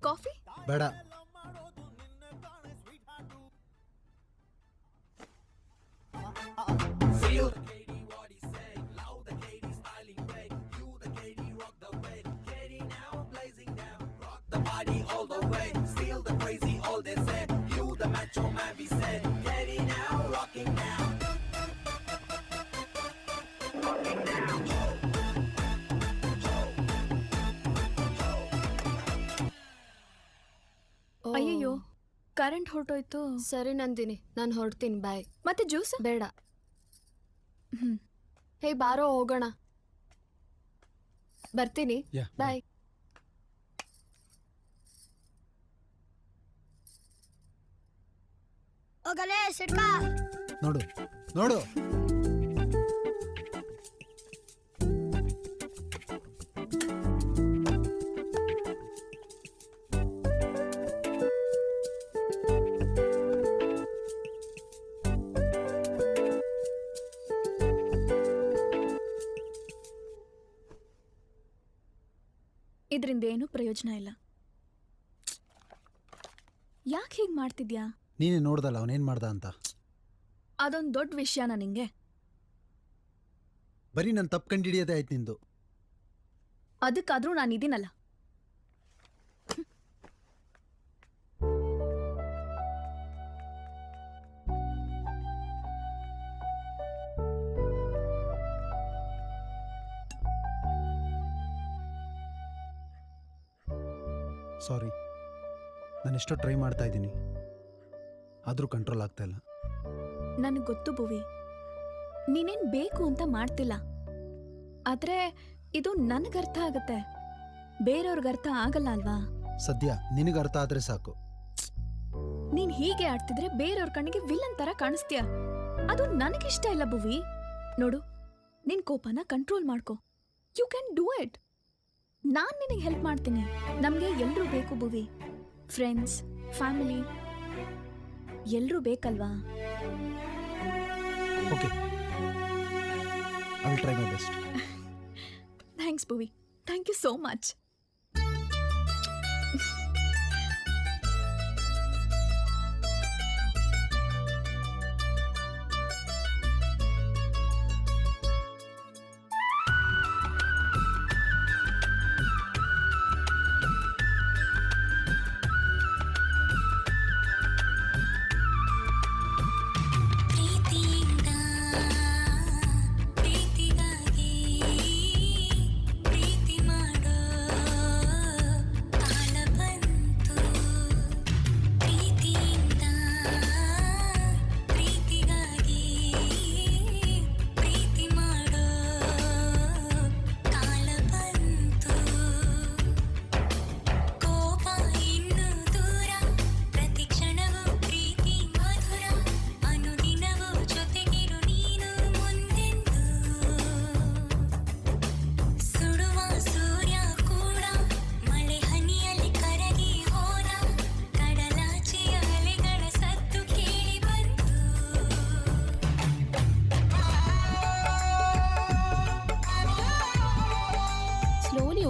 coffee? ಬೇಡ. ಅಯ್ಯಯ್ಯೋ, ಕರೆಂಟ್ ಹೊರಟೋಯ್ತು. ಸರಿ ನಂದಿನಿ, ನಾನು ಹೊರಡ್ತೀನಿ. ಬಾಯ್. ಮತ್ತೆ ಜ್ಯೂಸ್? ಬೇಡ. ಹೇ, ಬಾರೋ ಹೋಗೋಣ. ಬರ್ತೀನಿ. ಬಾಯ್. ನೋಡು ನೋಡು. ಇದರಿಂದ ಏನೂ ಪ್ರಯೋಜನ ಇಲ್ಲ. ಯಾಕೆ ಹೀಗೆ ಮಾಡ್ತಿದ್ಯಾ? ನೀನೇ ನೋಡ್ದಲ್ಲ ಅವನೇನ್ ಮಾಡ್ದ ಅಂತ. ಅದೊಂದು ದೊಡ್ಡ ವಿಷಯನ ನಿಂಗೆ? ಬರೀ ನನ್ನ ತಪ್ಪು ಕಂಡಿಡಿಯೋದೇ ಆಯ್ತು ನಿಂದು. ಅದಕ್ಕಾದ್ರೂ ನಾನು ಇದೀನಲ್ಲ. ಸಾರಿ, ನಾನು ಎಷ್ಟೋ ಟ್ರೈ ಮಾಡ್ತಾ ಇದ್ದೀನಿ, ಆದರೂ ಕಂಟ್ರೋಲ್ ಆಗ್ತಾ ಇಲ್ಲ. ನನಗೆ ಗೊತ್ತು ಭುವಿ, ನೀನೇನ್ ಬೇಕು ಅಂತ ಮಾಡ್ತಿಲ್ಲ. ಆದ್ರೆ ಇದು ನನಗರ್ಥ ಆಗತ್ತೆ, ಬೇರೆಯವ್ರಿಗೆ ಅರ್ಥ ಆಗಲ್ಲ ಅಲ್ವಾ? ಸದ್ಯ ನಿನಗೆ ಅರ್ಥ ಆದರೆ ಸಾಕು. ನೀನ್ ಹೀಗೆ ಆಡ್ತಿದ್ರೆ ಬೇರೆಯವ್ರ ಕಣ್ಣಿಗೆ ವಿಲನ್ ತರ ಕಾಣಿಸ್ತೀಯ. ಅದು ನನಗಿಷ್ಟ ಇಲ್ಲ ಭುವಿ. ನೋಡು, ನಿನ್ ಕೋಪನ ಕಂಟ್ರೋಲ್ ಮಾಡ್ಕೊ. You can do it. ನಾನ್ ನಿನಗೆ ಹೆಲ್ಪ್ ಮಾಡ್ತೀನಿ. ನಮ್ಗೆ ಎಲ್ರೂ ಬೇಕು ಭುವಿ. ಫ್ರೆಂಡ್ಸ್, ಫ್ಯಾಮಿಲಿ ಎಲ್ರೂ ಬೇಕಲ್ವಾ? Okay, I will try my best. Thanks Bhuvi, thank you so much.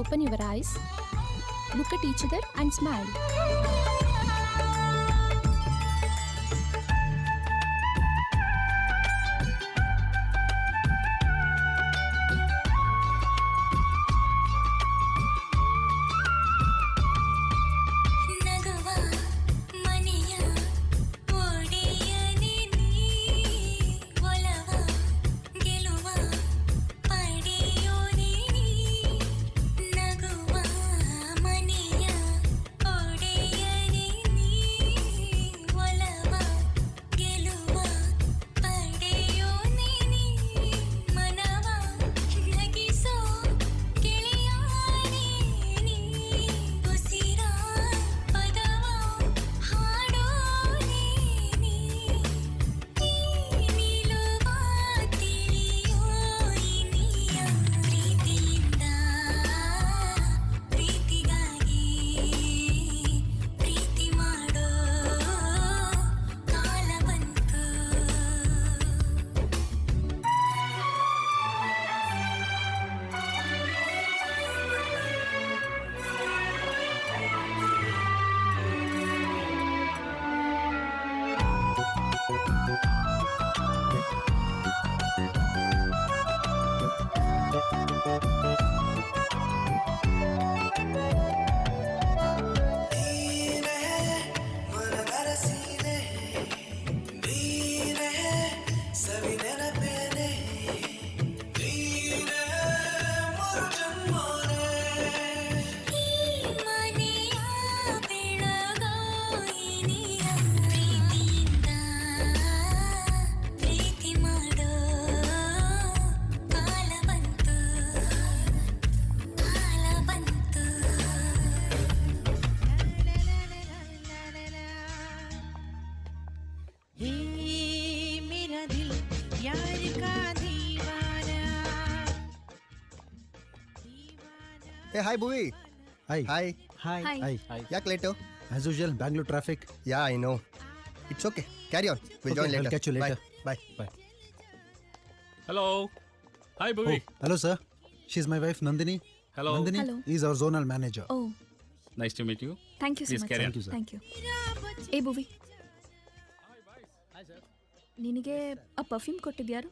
Open your eyes, look at each other and smile. Hey, hi, Bhuvi. Hi. Hi. Hi. Hi. Yak late? As usual, Bangalore traffic. Yeah, I know. It's okay. Carry on. We'll Okay, join later. I'll catch you later. Bye. Bye. Hello. Hi, Bhuvi. Oh, hello, sir. She's my wife, Nandini. Hello. Nandini Hello. is our zonal manager. Oh, Nice to meet you. Thank you so Please much. carry on. Thank you, sir. Thank you. ಏ ಭುವಿ, ನಿನಗೆ ಆ perfume ಕೊಟ್ಟಿದ್ಯಾರು?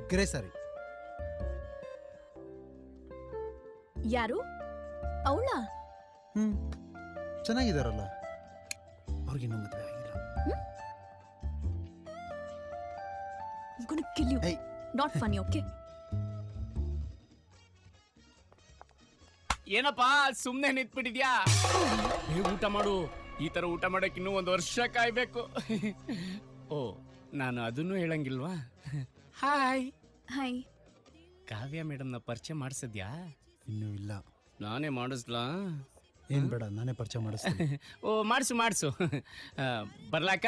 ಸಿಕ್ಕರೆ ಸರಿ. ಯಾರು ಅವಳ? ಚೆನ್ನಾಗಿದಾರಲ್ಲ. ಅವ್ರಿಗಿನ್ನೂ ಮದುವೆ ಆಗಿಲ್ಲ. I'm gonna kill you. Hey. Not funny, okay? ಏನಪ್ಪಾ ಸುಮ್ನೆ ನಿಂತ್ಬಿಟ್ಟಿದ್ಯಾ? ಊಟ ಮಾಡು. ಈ ತರ ಊಟ ಮಾಡಕ್ ಇನ್ನೂ 1 ವರ್ಷ ಕಾಯ್ಬೇಕು. ಓ, ನಾನು ಅದನ್ನು ಹೇಳಂಗಿಲ್ವಾ? ಹಾಯ್. ಹಾಯ್. ಕಾವ್ಯ ಮೇಡಮ್ನ ಪರಿಚಯ ಮಾಡಿಸಿದ್ಯಾ? ಇನ್ನೂ ಇಲ್ಲ. ನಾನೇ ಮಾಡಿಸ್ಲಾ? ಏನ್ ಬೇಡ, ನಾನೇ ಪರಿಚಯ ಮಾಡಿಸ್ತೀನಿ. ಓ, ಮಾಡಿಸು. ಬರ್ಲಾಕ?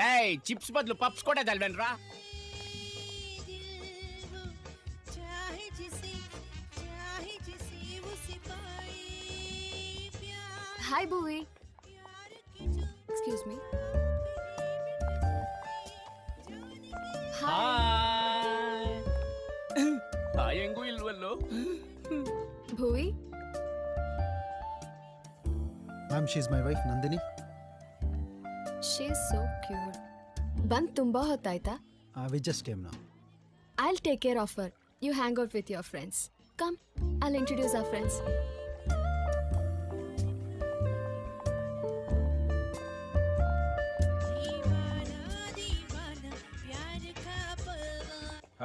ಲೈ, ಚಿಪ್ಸ್ ಬದಲು ಪಪ್ಸ್ ಕೊಡೋದಲ್ವೇನ್ರಾ? Hi, Bhuvi. Excuse me. Hi ಹೆಂಗೂ ಇಲ್ವಲ್ಲೋ? Bhuvi? Ma'am, she is my wife Nandini. She's so cute. ಬಂದ್ ತುಂಬಾ ಹೊತ್ತಾಯ್ತಾ? We just came now. I'll take care of her. You hang out with your friends. Come, I'll introduce our friends.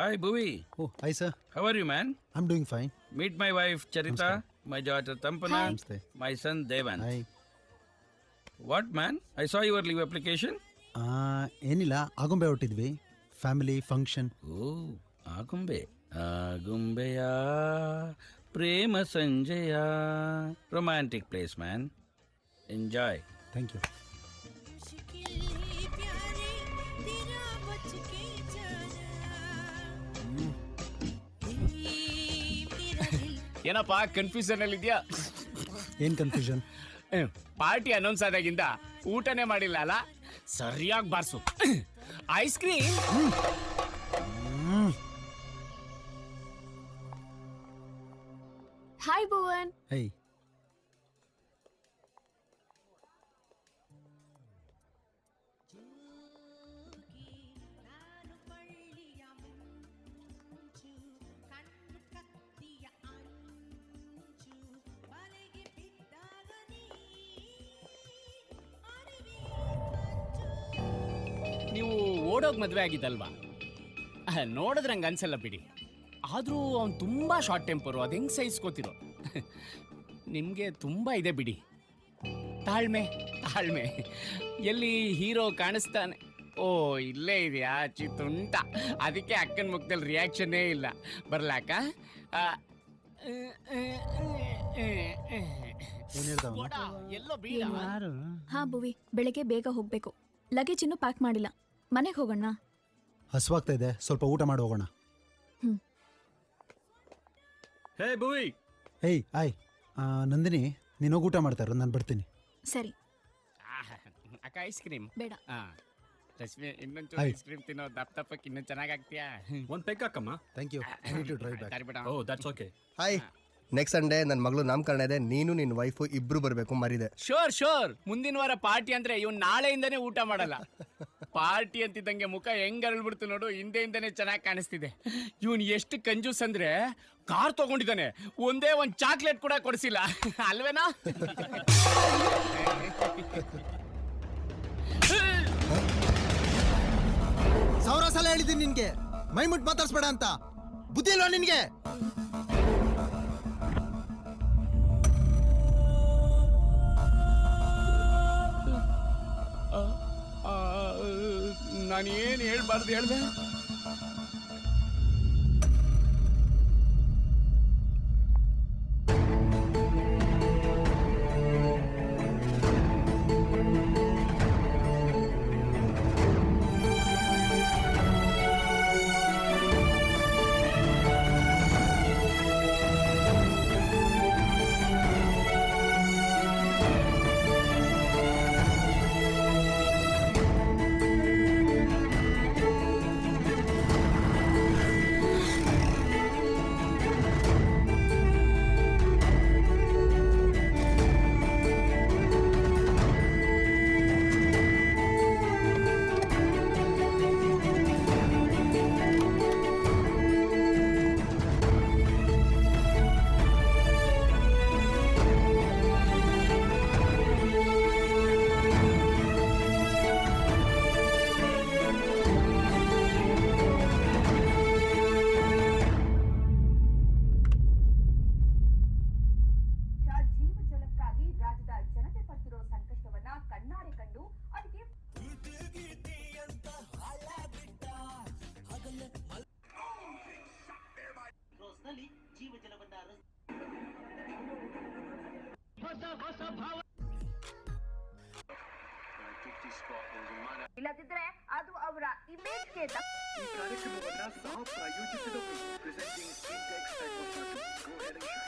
Hi, Bhuvi. Oh, hi sir. How are you, man? I'm doing fine. Meet my wife, Charita, my daughter, Tampana, Hi. Namaste. my son, Devan. Hi. What, man? I saw your leave application. ಏನಿಲ್ಲ, ಆಗುಂಬೆ ಹೊಟ್ಟಿದ್ವಿ. Family function. Oh, Agumbe. Agumbeya, Prema Sanjaya. Romantic place, man. Enjoy. Thank you. ಏನಪ್ಪಾ confusion ಅಲ್ಲಿ ಇದೆಯಾ? ಏನ್ confusion? Party announce ಆದಾಗಿಂದ ಊಟನೇ ಮಾಡಿಲ್ಲ ಅಲ್ಲ? ಸರಿಯಾಗಿ bars. Ice cream. Hi, Bhuvan. ಹೇ, ನೀವು ಓಡೋಗ್ ಮದ್ವೆ ಆಗಿದ್ದಲ್ವಾ? ನೋಡಿದ್ರೆ ಹಂಗ ಅನ್ಸಲ್ಲ ಬಿಡಿ. ಆದ್ರೂ ಅವ್ನು ತುಂಬಾ ಶಾರ್ಟ್ ಟೆಂಪರು. ಅದು ಹೆಂಗ್ ಸಹಿಸ್ಕೋತಿರೋ? ನಿಮ್ಗೆ ತುಂಬಾ ಇದೆ ಬಿಡಿ. ತಾಳ್ಮೆ. ಎಲ್ಲಿ ಹೀರೋ ಕಾಣಿಸ್ತಾನೆ? ಓ, ಇಲ್ಲೇ ಇದೆಯಾ ಚಿತ್ತುಂಟ. ಅದಕ್ಕೆ ಅಕ್ಕನ ಮುಖದಲ್ಲಿ ರಿಯಾಕ್ಷನ್ನೇ ಇಲ್ಲ. ಬರ್ಲಾಕ? ಏನ್ ಹೇಳ್ದ ಅವ್ನು? ಎಲ್ಲೋ ಬೀಳ. ಹಾ ಭುವಿ, ಬೆಳಗ್ಗೆ ಬೇಗ ಹೋಗ್ಬೇಕು. ಲಗೇಜ್ ಇನ್ನೂ ಪ್ಯಾಕ್ ಮಾಡಿಲ್ಲ. ಮನೆಗೆ ಹೋಗೋಣ. ಹಸುವಾಗ್ತಾ ಇದೆ, ಸ್ವಲ್ಪ ಊಟ ಮಾಡಿ ಹೋಗೋಣ. Hey, Bhuvi. ಹೇಯ್, ಆಯ್. ನಂದಿನಿ, ನೀನು ಹೋಗಿ ಊಟ ಮಾಡ್ತಾರ, ನಾನು ಬರ್ತೀನಿ. ಸರಿ. ಅಕ್ಕ ಐಸ್ ಕ್ರೀಮ್ ಬೇಡ. ರಶ್ಮಿ, ಇನ್ನೊಂಚೂರು Hi. ಐಸ್ ಕ್ರೀಮ್ ತಿನ್ನೋ ದಪ್ಪಕ್ಕೆ ಇನ್ನೂ ಚೆನ್ನಾಗಾಗ್ತೀಯಾ? One peck ಹಾಕಮ್ಮ. Thank you. I need to drive back. ತರ್ಬಿಡ. Oh, that's okay. Hi. Next Sunday ನನ್ನ ಮಗಳು ನಾಮಕರಣ ಇದೆ. ನೀನು ನಿನ್ನ ವೈಫು ಇಬ್ರು ಬರಬೇಕು, ಮರಿದೆ. ಶೋರ್. ಮುಂದಿನ ವಾರ ಪಾರ್ಟಿ ಅಂದ್ರೆ ಇವ್ನು ನಾಳೆಯಿಂದನೇ ಊಟ ಮಾಡಲ್ಲ. ಪಾರ್ಟಿ ಅಂತಿದ್ದಂಗೆ ಮುಖ ಹೆಂಗ್ ಅರಳ್ಬಿಡ್ತು ನೋಡು. ಹಿಂದೆಯಿಂದನೇ ಚೆನ್ನಾಗಿ ಕಾಣಿಸ್ತಿದೆ. ಇವನು ಎಷ್ಟು ಕಂಜೂಸ್ ಅಂದ್ರೆ ಕಾರ್ ತಗೊಂಡಿದ್ದಾನೆ, ಒಂದೇ ಒಂದು ಚಾಕ್ಲೇಟ್ ಕೂಡ ಕೊಡಿಸಿಲ್ಲ. ಅಲ್ವೇನಾ? ಸಾವಿರ ಸಲ ಹೇಳಿದ್ದೀನಿ ನಿನ್ಗೆ, ಮೈ ಮುಟ್ ಮಾತಾಡ್ಸ್ಬೇಡ ಅಂತ. ಬುದ್ಧಿ ಇಲ್ವಾ ನಿನ್ಗೆ? ನಾನು ಏನು ಹೇಳ್ಬಾರ್ದು ಹೇಳ್ದೆ? ಇಲ್ಲದಿದ್ರೆ ಅದು ಅವರ ಇಮೇಜ್ಗೆ ಈ ಕಾರ್ಯಕ್ರಮವನ್ನ ಸಹ ಪ್ರಾಯೋಜಿಸಿದವರು presenting Intex go ahead and shine.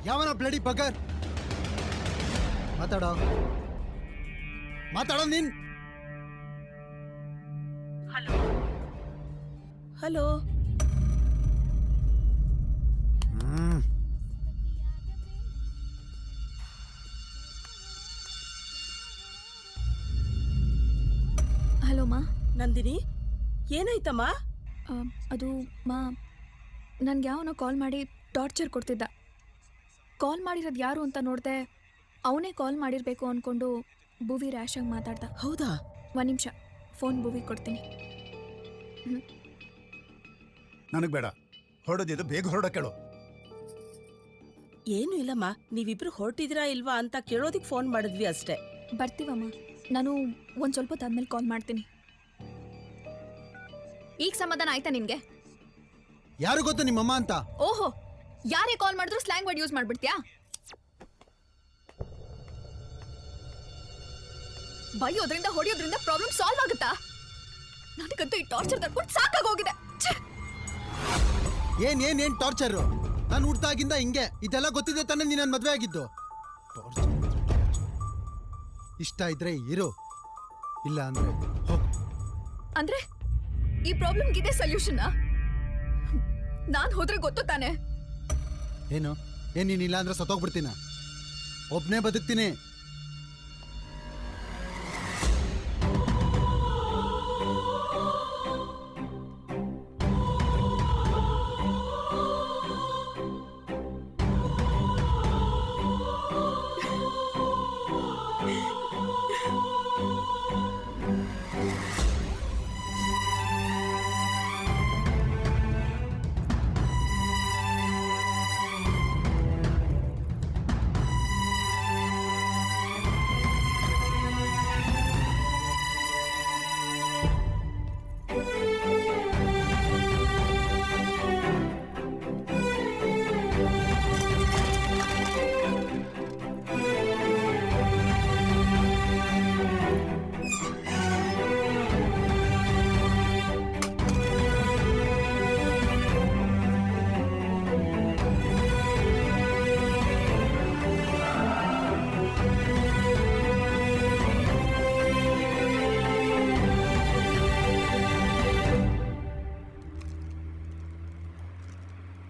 ಯಾವನ ಬ್ಲಡಿ ಬಗರ್ ಮಾತಾಡೋ ನೀನ್. ಹಲೋ ಹಲೋ ಮಾ. ನಂದಿನಿ, ಏನಾಯ್ತಮ್ಮ? ಅದು ಮಾ, ನನ್ಗೆ ಯಾವನೋ ಕಾಲ್ ಮಾಡಿ ಟಾರ್ಚರ್ ಕೊಡ್ತಿದ್ದ. ಕಾಲ್ ಮಾಡಿರೋದು ಯಾರು ಅಂತ ನೋಡಿದೆ, ಅವನೇ ಕಾಲ್ ಮಾಡಿರಬೇಕು ಅಂದ್ಕೊಂಡು ಭುವಿ ರ್ಯಾಶಾಗಿ ಮಾತಾಡ್ದ. ಹೌದಾ? ಒಂದು ನಿಮಿಷ, ಫೋನ್ ಭುವಿ ಕೊಡ್ತೀನಿ. ನನಗೆ ಬೇಡ, ಹೊರಡೋದಿದ್ದು ಬೇಗ ಹೊರಡ ಕೇಳು. ಏನು ಇಲ್ಲಮ್ಮ, ನೀವಿಬ್ರು ಹೊರಟಿದ್ದೀರಾ ಇಲ್ವಾ ಅಂತ ಕೇಳೋದಿಕ್ ಫೋನ್ ಮಾಡಿದ್ವಿ ಅಷ್ಟೇ. ಬರ್ತೀವಮ್ಮ, ನಾನು ಒಂದು ಸ್ವಲ್ಪ ಹೊತ್ತಾದ್ಮೇಲೆ ಕಾಲ್ ಮಾಡ್ತೀನಿ. ಈಗ ಸಮಾಧಾನ ಆಯ್ತಾ ನಿನ್ಗೆ? ಯಾರು ಗೊತ್ತು ನಿಮ್ಮಮ್ಮ ಅಂತ? ಓಹೋ, ಯಾರೇ ಕಾಲ್ ಮಾಡಿದ್ರು ಸ್ಲ್ಯಾಂಗ್ ವರ್ಡ್ ಯೂಸ್ ಮಾಡ್ಬಿಡ್ತೀಯಾ? ಬೈಯೋದ್ರಿಂದ ಹೊಡೆಯೋದ್ರಿಂದ ಪ್ರಾಬ್ಲಮ್ ಸಾಲ್ವ್ ಆಗುತ್ತಾ? ನನಗಂತೂ ಈ ಟಾರ್ಚರ್ ತಡ್ಕೊಂಡು ಸಾಕಾಗೋಗಿದೆ. ಏನ್ ಟಾರ್ಚರ್? ನಾನು ಹುಟ್ಟಾಗಿಂದ ಹಿಂಗೆ. ಇದೆಲ್ಲ ಗೊತ್ತಿದೆ ತಾನೇ ನೀನು ನನ್ನ ಮದುವೆ ಆಗಿದ್ದು. ಇಷ್ಟ ಇದ್ರೆ ಇರು, ಇಲ್ಲ ಅಂದ್ರೆ ಹೋಗು. ಅಂದ್ರೆ ಈ ಪ್ರಾಬ್ಲಮ್ಗೆ ಇದೆ ಸೊಲ್ಯೂಷನ್? ನಾನ್ ಹೋದ್ರೆ ಗೊತ್ತು ತಾನೆ. ಏನು ನೀನಿಲ್ಲ ಅಂದ್ರೆ ಸತ್ತೋಗ್ಬಿಡ್ತೀನ? ಒಬ್ನೇ ಬದುಕ್ತೀನಿ.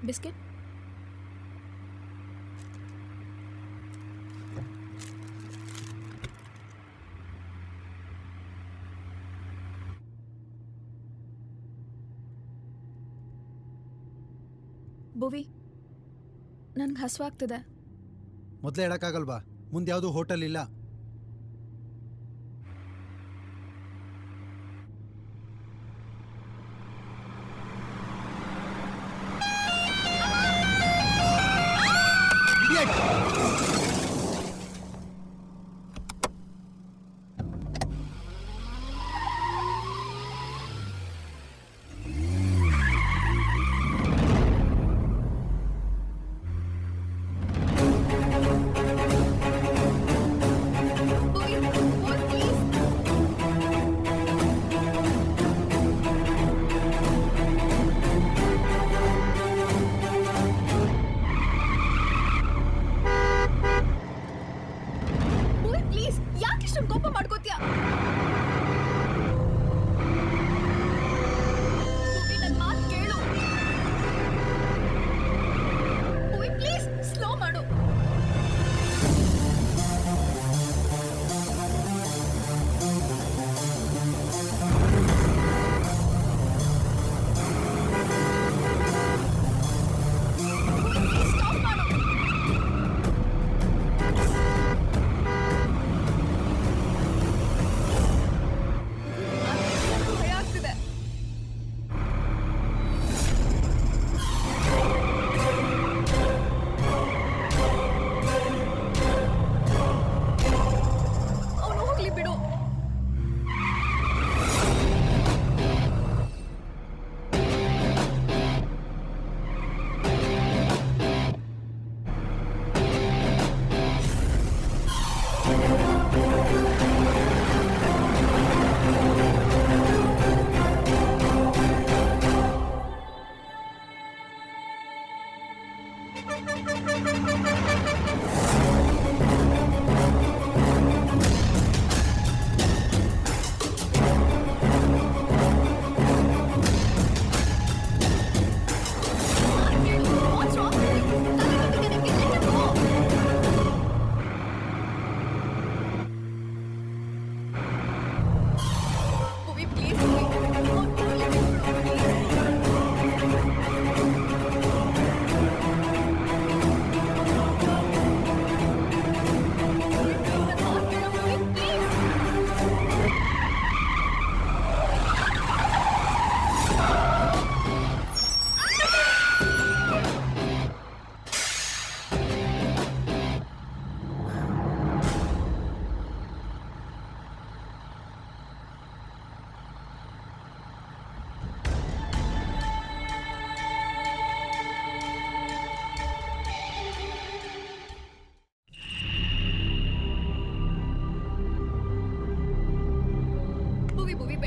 ಬಿಸ್ಕೆಟ್? ಭುವಿ, ನನ್ಗೆ ಹಸುವಾಗ್ತಿದೆ. ಮೊದಲೇ ಹೇಳಕ್ಕಾಗಲ್ವಾ? ಮುಂದೆ ಯಾವುದು ಹೋಟೆಲ್ ಇಲ್ಲ.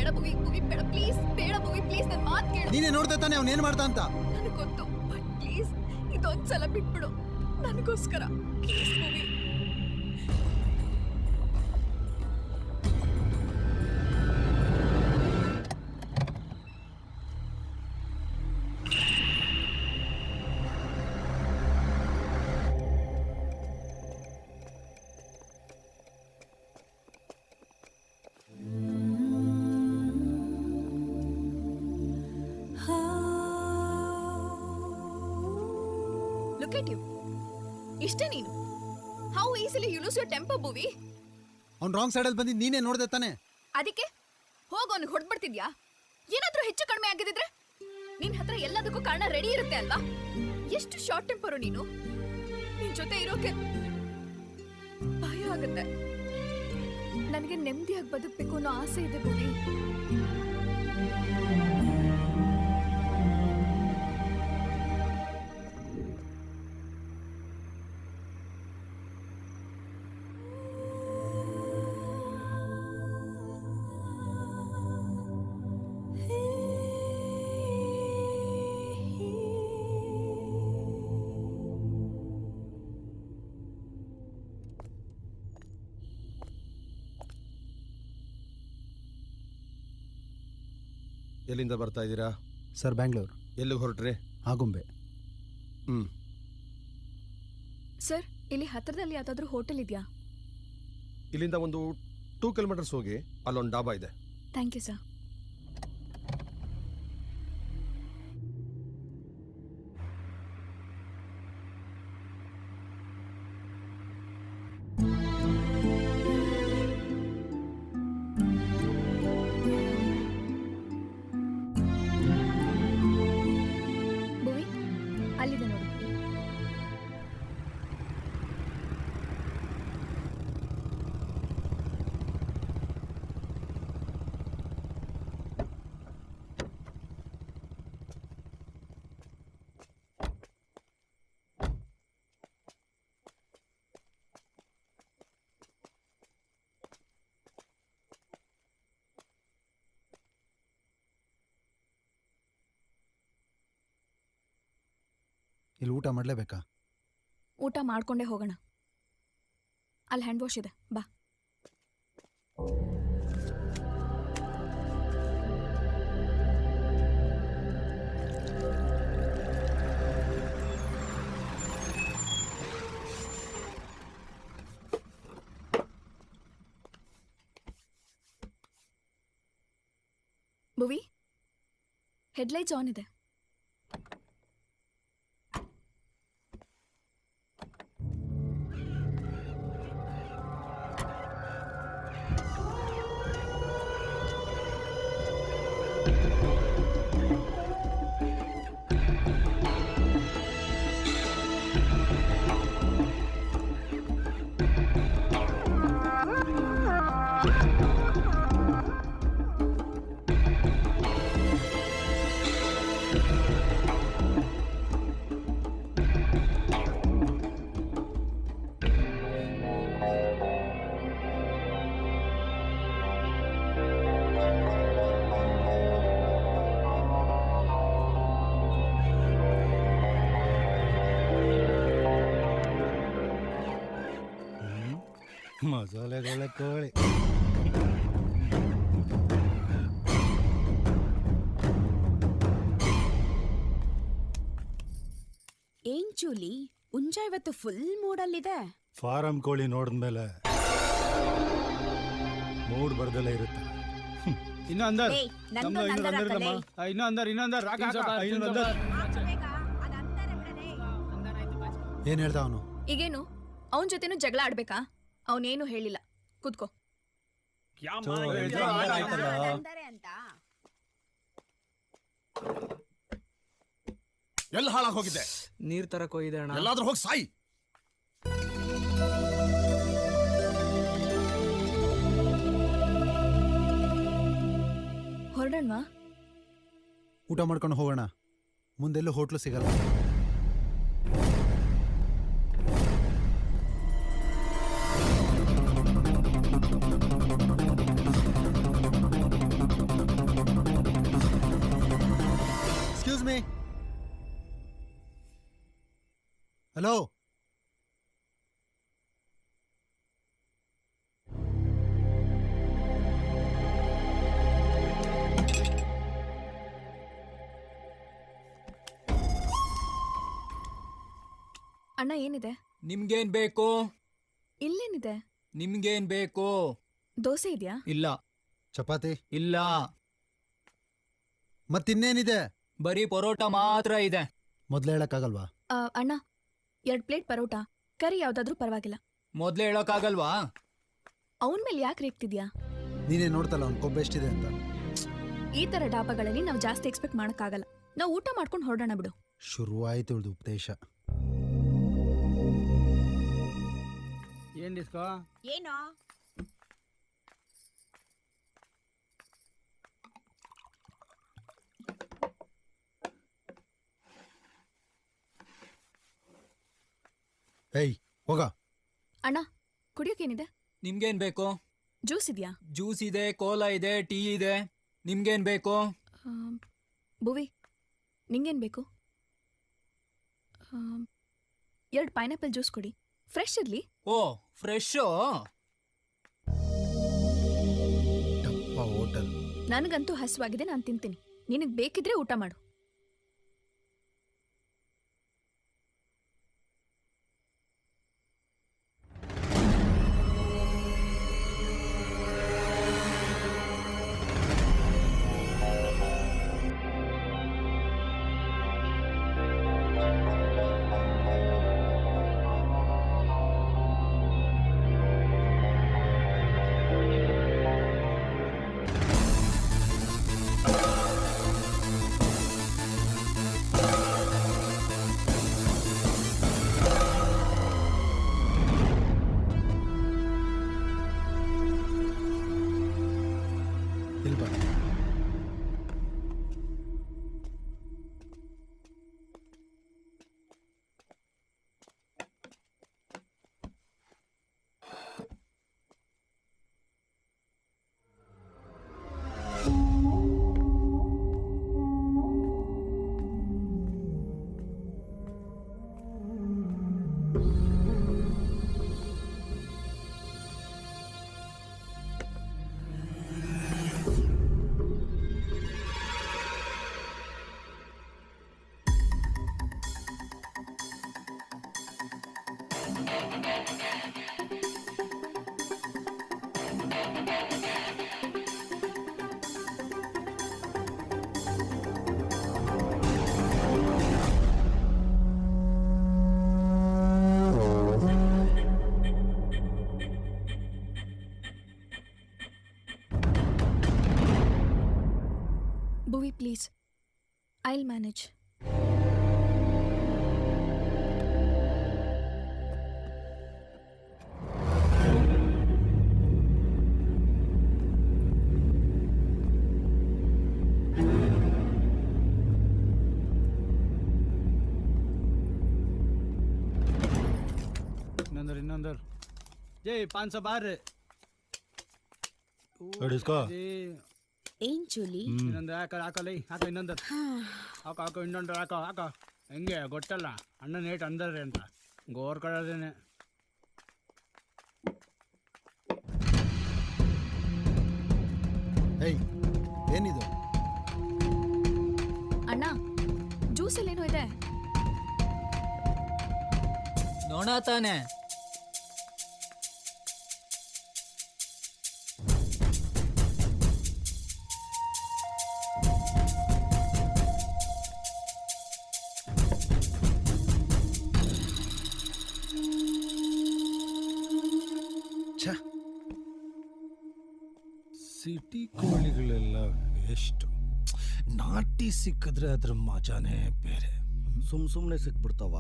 ಬೇಡ ಭುವಿ, ಭುವಿ ಬೇಡ ಪ್ಲೀಸ್, ಬೇಡ ಭುವಿ ಪ್ಲೀಸ್, ನನ್ನ ಮಾತು ಕೇಳು. ನೀನೇ ನೋಡ್ದೆ ತಾನೆ ಅವ್ನು ಏನ್ ಮಾಡ್ತಾ ಅಂತ. ನನಗೆ ಗೊತ್ತು, ಬಟ್ ಪ್ಲೀಸ್ ಇದೊಂದ್ಸಲ ಬಿಟ್ಬಿಡು ನನಗೋಸ್ಕರ, please Bhuvi. Look at you. ಇಷ್ಟೇ ನೀನು. How easily you lose your temper, ಭುವಿ. ಅವ್ನು ರಾಂಗ್ ಸೈಡಲ್ಲಿ ಬಂದು ನೀನೇ ನೋಡ್ದೆ ತಾನೆ. ಅದಕ್ಕೆ ಹೋಗ ಅವ್ನಿಗೆ ಹೊಡೆದ್ಬಿಡ್ತಿದ್ಯಾ? ಏನಾದ್ರೂ ಹೆಚ್ಚು ಕಡಿಮೆ ಆಗಿದ್ರೆ ನಿನ್ ಹತ್ರ ಎಲ್ಲದಕ್ಕೂ ಕಾರಣ ರೆಡಿ ಇರುತ್ತೆ ಅಲ್ವಾ? ಎಷ್ಟು ಶಾರ್ಟ್ ಟೆಂಪರು ನೀನು. ನಿನ್ ಜೊತೆ ಇರೋಕೆ ಭಯ ಆಗುತ್ತೆ. ನನಗೆ ನೆಮ್ಮದಿಯಾಗಿ ಬದುಕಬೇಕು ಅನ್ನೋ ಆಸೆ ಇದೆ ಭುವಿ. ಎಲ್ಲಿಂದ ಬರ್ತಾ ಇದ್ದೀರಾ? ಸರ್ ಬ್ಯಾಂಗ್ಳೂರು. ಎಲ್ಲಿಗೆ ಹೊರಟ್ರಿ? ಆಗುಂಬೆ. ಸರ್, ಇಲ್ಲಿ ಹತ್ರದಲ್ಲಿ ಯಾವ್ದಾದ್ರು ಹೋಟೆಲ್ ಇದೆಯಾ? ಇಲ್ಲಿಂದ ಒಂದು 2 ಕಿಲೋಮೀಟರ್ಸ್ ಹೋಗಿ ಅಲ್ಲೊಂದು ಡಾಬಾ ಇದೆ. Thank you sir. ಭುವಿ, ಅಲ್ಲಿದೆ ನೋಡು. ಇಲ್ಲಿ ಊಟ ಮಾಡಲೇಬೇಕಾ? ಊಟ ಮಾಡ್ಕೊಂಡೇ ಹೋಗೋಣ. ಅಲ್ಲಿ ಹ್ಯಾಂಡ್ ವಾಶ್ ಇದೆ, ಬಾ. ಭುವಿ, ಹೆಡ್ಲೈಟ್ಸ್ ಆನ್ ಇದೆ. ಮಸಾಲೆಗಳ ಕೋಳಿ. ಏನ್ ಚೂಲಿ, ಹುಂಜ ಇವತ್ತು ಫುಲ್ ಮೂಡಲ್ಲಿದೆ. ಫಾರಂ ಕೋಳಿ ನೋಡಿದ್ಮೇಲೆ ಮೂಡ್ ಬರ್ದಲ್ಲೇ ಇರುತ್ತೆ. ಇನ್ನು ಅಂದರ್ ಏಯ್, ನಂದು ನಂದರ ಅಂತಲೇ. ಇನ್ನು ಅಂದರ್ ಏನ್ ಹೇಳ್ದ ಅವನು? ಈಗೇನು ಅವನ ಜೊತೆನೂ ಜಗಳ ಆಡ್ಬೇಕಾ? ಅವನೇನು ಹೇಳಿಲ್ಲ, ಕೂತ್ಕೋ. ಎಲ್ಲಿ ಹಾಳಾಗಿ ಹೋಗಿದ್ದೆ? ನೀರ್ ತರಕ್ ಹೋಗಿದೆ ಅಣ್ಣ. ಎಲ್ಲಾದ್ರೂ ಹೋಗಿ ಸಾಯಿ. ಹೊರಡಣ್ವಾ? ಊಟ ಮಾಡ್ಕೊಂಡು ಹೋಗೋಣ. ಮುಂದೆಲ್ಲೂ ಹೋಟ್ಲು ಸಿಗಲ್ಲ. ಹಲೋ ಅಣ್ಣ ಏನಿದೆ? ನಿಮ್ಗೇನ್ ಬೇಕು? ಇಲ್ಲೇನಿದೆ? ನಿಮ್ಗೇನ್ ಬೇಕು? ದೋಸೆ ಇದೆಯಾ? ಇಲ್ಲ. ಚಪಾತಿ ಇಲ್ಲ. ಮತ್ತಿನ್ನೇನಿದೆ? ಬರೀ ಪರೋಟ ಮಾತ್ರ ಇದೆ. ಮೊದ್ಲು ಹೇಳಕ್ಕಾಗಲ್ವಾ? ಅಣ್ಣ 2 ಪ್ಲೇಟ್ ಪರೋಟ, ಕರಿ ಯಾವ್ದಾದ್ರೂ ಪರವಾಗಿಲ್ಲ. ಮೊದ್ಲೇ ಹೇಳೋಕ್ಕಾಗಲ್ವಾ? ಅವನ ಮೇಲೆ ಯಾಕೆ ರೇಗ್ತಿದ್ಯಾ? ನೀನೇ ನೋಡ್ತಲ್ಲ ಅವ್ನು ಕೊಬ್ಬು ಎಷ್ಟಿದೆ ಅಂತ. ಈ ತರ ಡಾಬಾಗಳಲ್ಲಿ ನಾವು ಜಾಸ್ತಿ ಎಕ್ಸ್ಪೆಕ್ಟ್ ಮಾಡಕ್ಕಾಗಲ್ಲ. ನಾವು ಊಟ ಮಾಡ್ಕೊಂಡು ಹೊರಡೋಣ ಬಿಡು. ಶುರುವಾಯ್ತು ಇವ್ಳ್ದು ಉಪದೇಶ. ಏನ್ ಡಿಸ್ಕೋ? ಏನೋ ಏಯ್ ಹೋಗ. ಅಣ್ಣ ಕುಡಿಯೋಕೇನಿದೆ? ನಿಮ್ಗೇನ್ ಬೇಕು? ಜ್ಯೂಸ್ ಇದೆಯಾ? ಜ್ಯೂಸ್ ಇದೆ, ಕೋಲಾ ಇದೆ, ಟೀ ಇದೆ. ನಿಮ್ಗೇನ್ ಬೇಕು? ಭುವಿ ನಿಂಗೇನು ಬೇಕು? 2 ಪೈನಾಪಲ್ ಜ್ಯೂಸ್ ಕೊಡಿ, ಫ್ರೆಶ್ ಇರಲಿ. ಓ ಫ್ರೆಶು? ಹೋಟೆಲ್. ನನಗಂತೂ ಹಸುವಾಗಿದೆ, ನಾನು ತಿಂತೀನಿ. ನಿನಗೆ ಬೇಕಿದ್ರೆ ಊಟ ಮಾಡು. Bhuvi, please. I'll manage. ಇನ್ನೊಂದರ್ ಜೈ 500 ಬಾರ್ ಡಿಸ್ಕೋ. ಏನ್ ಚೂಲಿ? ಇನ್ನೊಂದು ಹಾಕಲ್ಲ ಇನ್ನೊಂದರ್ ಹಾಕೋ ಇನ್ನೊಂದು ಹಾಕೋ ಹೆಂಗೆ ಗೊತ್ತಲ್ಲ ಅಣ್ಣನ ಏಟ್ ಅಂದರ್ರಿ ಅಂತ ಗೋರ್ ಕಳದೇನೆ. ಏಯ್ ಏನಿದು? ಅಣ್ಣ ಜ್ಯೂಸಲ್ಲೇನೋ ಇದೆ. ನೋಣ ತಾನೆ. ಸಿಟಿ ಕೋಳಿಗಳೆಲ್ಲ ಎಷ್ಟು ನಾಟಿ ಸಿಕ್ಕಿದ್ರೆ ಅದ್ರ ಮಜಾನೇ ಬೇರೆ. ಸುಮ್ಮನೆ ಸಿಕ್ಬಿಡ್ತಾವ,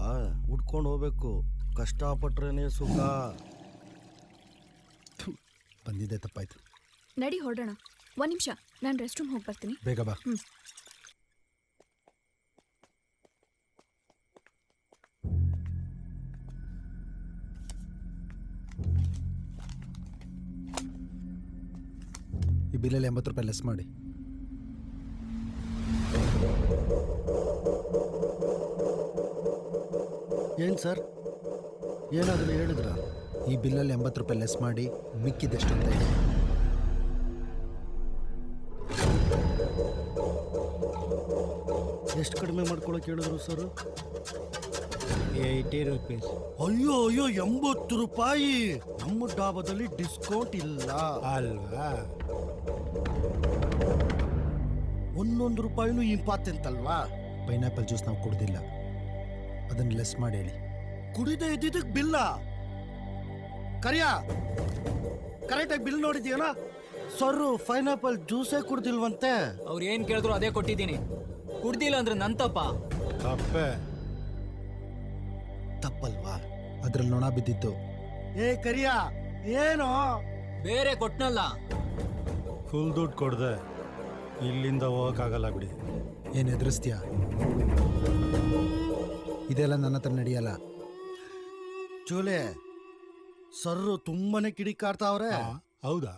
ಉಡ್ಕೊಂಡು ಹೋಗ್ಬೇಕು. ಕಷ್ಟಪಟ್ರೇನೆ ಸುಖ. ಬಂದಿದ್ದೆ ತಪ್ಪಾಯ್ತು. ನಡಿ ಹೊರಡೋಣ. 1 ನಿಮಿಷ, ನಾನು ರೆಸ್ಟ್ ರೂಮ್ ಹೋಗಿ ಬರ್ತೀನಿ. ಬೇಗ ಬಾ. ಈ ಬಿಲ್ಲಲ್ಲಿ 80 ರೂಪಾಯಿ ಲೆಸ್ ಮಾಡಿ. ಏನು ಸರ್ ಏನಾದರೂ ಹೇಳಿದ್ರ? ಈ ಬಿಲ್ಲಲ್ಲಿ 80 ರೂಪಾಯಿ ಲೆಸ್ ಮಾಡಿ ಮಿಕ್ಕಿದೆಷ್ಟು ಅಂತ ಹೇಳಿ. ಎಷ್ಟು ಕಡಿಮೆ ಮಾಡ್ಕೊಳಕ್ಕೆ ಹೇಳಿದ್ರು ಸರ್? 80 ರೂಪೀಸ್. ಅಯ್ಯೋ ಅಯ್ಯೋ 80 ರೂಪಾಯಿ. ನಮ್ಮ ಡಾಬಾದಲ್ಲಿ ಡಿಸ್ಕೌಂಟ್ ಇಲ್ಲ ಅಲ್ವಾ? 1 ರೂಪಾಯಿನೂ ಇಂಪಾರ್ಟೆಂಟ್ ಅಲ್ವಾ? ಪೈನಾಪಲ್ ಜ್ಯೂಸ್ ನಾವು ಕುಡ್ದಿಲ್ಲ, ಅದನ್ನು ಲೆಸ್ ಮಾಡಿ ಹೇಳಿ. ಕುಡಿದೇ ಇದ್ದಿದ್ದಕ್ಕೆ ಬಿಲ್ಲ ಕರಿಯಾ? ಕರೆಕ್ಟಾಗಿ ಬಿಲ್ ನೋಡಿದ್ಯಾನ? ಸರ್ ಪೈನಾಪಲ್ ಜ್ಯೂಸೇ ಕುಡ್ದಿಲ್ವಂತೆ. ಅವ್ರು ಏನ್ ಕೇಳಿದ್ರು ಅದೇ ಕೊಟ್ಟಿದ್ದೀನಿ. ಕುಡ್ದಿಲ್ಲ ಅಂದ್ರೆ ನನ್ ತಪ್ಪ? ತಪ್ಪಲ್ವಾ? ಅದ್ರಲ್ಲಿ ನೊಣ ಬಿದ್ದಿತ್ತು. ಏ ಕರಿಯಾ ಏನೋ ಬೇರೆ ಕೊಟ್ನಲ್ಲ. ಫುಲ್ ದುಡ್ಡು ಕೊಡ್ದೆ ಇಲ್ಲಿಂದ ಹೋಗಕ್ಕಾಗಲ್ಲ ಬಿಡಿ. ಏನು ಎದುರಿಸ್ತೀಯಾ? ಇದೆಲ್ಲ ನನ್ನ ಹತ್ರ ನಡೆಯಲ್ಲ. ಚೂಲೆ ಸರ್ರು ತುಂಬಾನೇ ಕಿಡಿಕಾಡ್ತಾವ್ರೆ. ಹೌದಾ?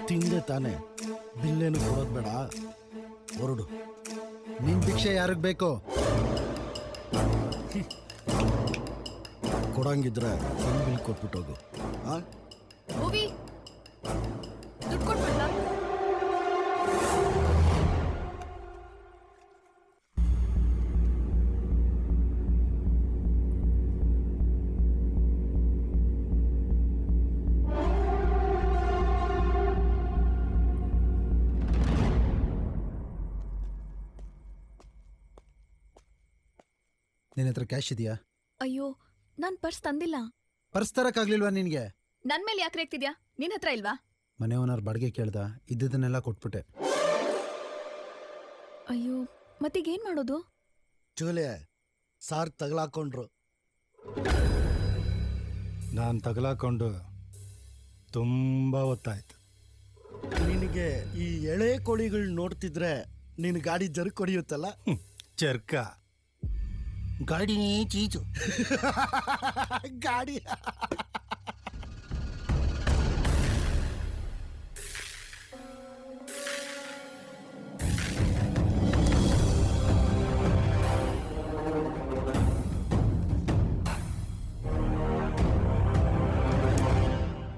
ತಿಂದೆ ತಾನೆ, ಬಿಲ್ಲೇನು ಕೊಡೋದು ಬೇಡ, ಹೊರಡು. ನಿನ್ ಭಿಕ್ಷೆ ಯಾರಿಗ್ ಬೇಕು? ಕೊಡಂಗಿದ್ರೆ ಫುಲ್ ಬಿಲ್ ಕೊಟ್ಬಿಟ್ಟೋಗು. ಭುವಿ, ದುಡ್ಡು ಕೊಟ್ಬಿಡ್ಲಾ? ನಿನ್ನ ಹತ್ರ ಕ್ಯಾಶ್ ಇದೆಯಾ? ಅಯ್ಯೋ, ನಾನ್ ಪರ್ಸ್ ತಂದಿಲ್ಲ. ಪರ್ಸ್ ತರಕ್ಕಾಗ್ಲಿಲ್ವಾ ನಿನ್ಗೆ? ನನ್ ಮೇಲೆ ಯಾಕೆ ರೇಗ್ತಿದ್ಯಾ? ನಿನ್ ಹತ್ರ ಇಲ್ವಾ? ಮನೆ ಓನರ್ ಬಾಡಿಗೆ ಕೇಳ್ದ, ಇದ್ದದನ್ನೆಲ್ಲ ಕೊಟ್ಬಿಟ್ಟೆ. ಅಯ್ಯೋ, ಮತ್ತೀಗೇನ್ ಮಾಡೋದು? ಚೂಲೆ ಸಾರ್ ತಗಲಾಕೊಂಡ್ರು. ನಾನು ತಗಲಾಕೊಂಡು ತುಂಬಾ ಹೊತ್ತಾಯ್ತು. ನಿನಗೆ ಈ ಎಳೆ ಕೋಳಿಗಳು ನೋಡ್ತಿದ್ರೆ ನಿನ್ ಗಾಡಿ ಜರ್ಕ್ ಹೊಡಿಯುತ್ತಲ್ಲ? ಚರ್ಕ ಗಾಡಿ ಚೀಚು ಗಾಡಿ.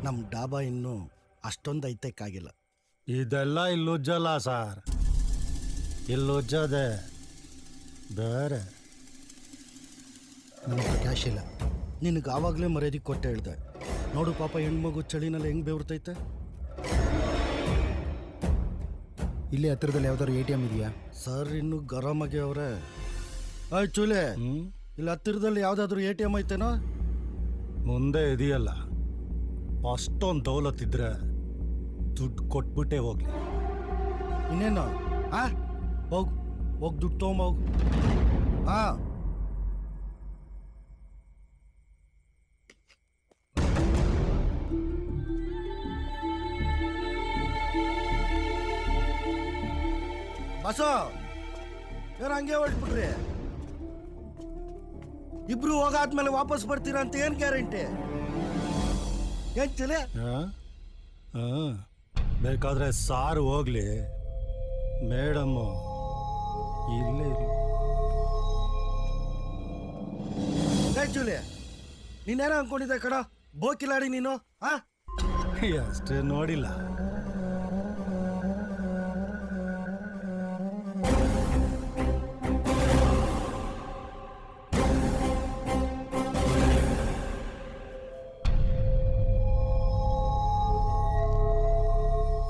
ನಮ್ ಡಾಬಾ ಇನ್ನು ಅಷ್ಟೊಂದು ಐತಕ್ಕಾಗಿಲ್ಲ. ಇದೆಲ್ಲ ಇಲ್ಲುಜ್ಜಲ್ಲ ಸಾರ್, ಇಲ್ಲುಜ್ಜದೆ ಬೇರೆ. ನನ್ನ ಹತ್ರ ಕ್ಯಾಶ್ ಇಲ್ಲ. ನಿನಗೆ ಆವಾಗಲೇ ಮರ್ಯಾದೆ ಕೊಟ್ಟೆ ಹೇಳ್ದೆ. ನೋಡು ಪಾಪ ಹೆಣ್ಮಗು ಚಳಿನಲ್ಲಿ ಹೆಂಗ್ ಬೆವರ್ತೈತೆ. ಇಲ್ಲಿ ಹತ್ತಿರದಲ್ಲಿ ಯಾವ್ದಾದ್ರು ATM ಇದೆಯಾ? ಸರ್ ಇನ್ನು ಗರಂ ಆಗಿ ಅವ್ರೆ. ಆಯ್ ಚೂಲೆ, ಇಲ್ಲಿ ಹತ್ತಿರದಲ್ಲಿ ಯಾವ್ದಾದ್ರು ATM ಐತೆನೋ? ಮುಂದೆ ಇದೆಯಲ್ಲ, ಅಷ್ಟೊಂದು ದೌಲತ್ತಿದ್ರೆ ದುಡ್ಡು ಕೊಟ್ಬಿಟ್ಟೆ ಹೋಗ್ಲಿ. ಇನ್ನೇನು? ಹೋಗ್ ದುಡ್ಡು ತೊಗೊಂಬೋಗು. ಬಸೋ, ಏನ್ ಹಂಗೆ ಹೊರಟ್ಬಿಟ್ರಿ? ಇಬ್ರು ಹೋಗಾದ್ಮೇಲೆ ವಾಪಸ್ ಬರ್ತೀರಾ ಅಂತ ಏನ್ ಗ್ಯಾರಂಟಿ? ಏನ್ ಚಲೆ? ಬೇಕಾದ್ರೆ ಸಾರು ಹೋಗ್ಲಿ, ಮೇಡಮ್ ಇಲ್ಲೇ ಇರ್ಲಿ. ಜೂಲಿ, ನೀನೇನೋ ಅನ್ಕೊಂಡಿದ್ದೆ ಕಣ, ಬೋಕಿಲಾಡಿ ನೀನು. ಅಷ್ಟೇ ನೋಡಿಲ್ಲ.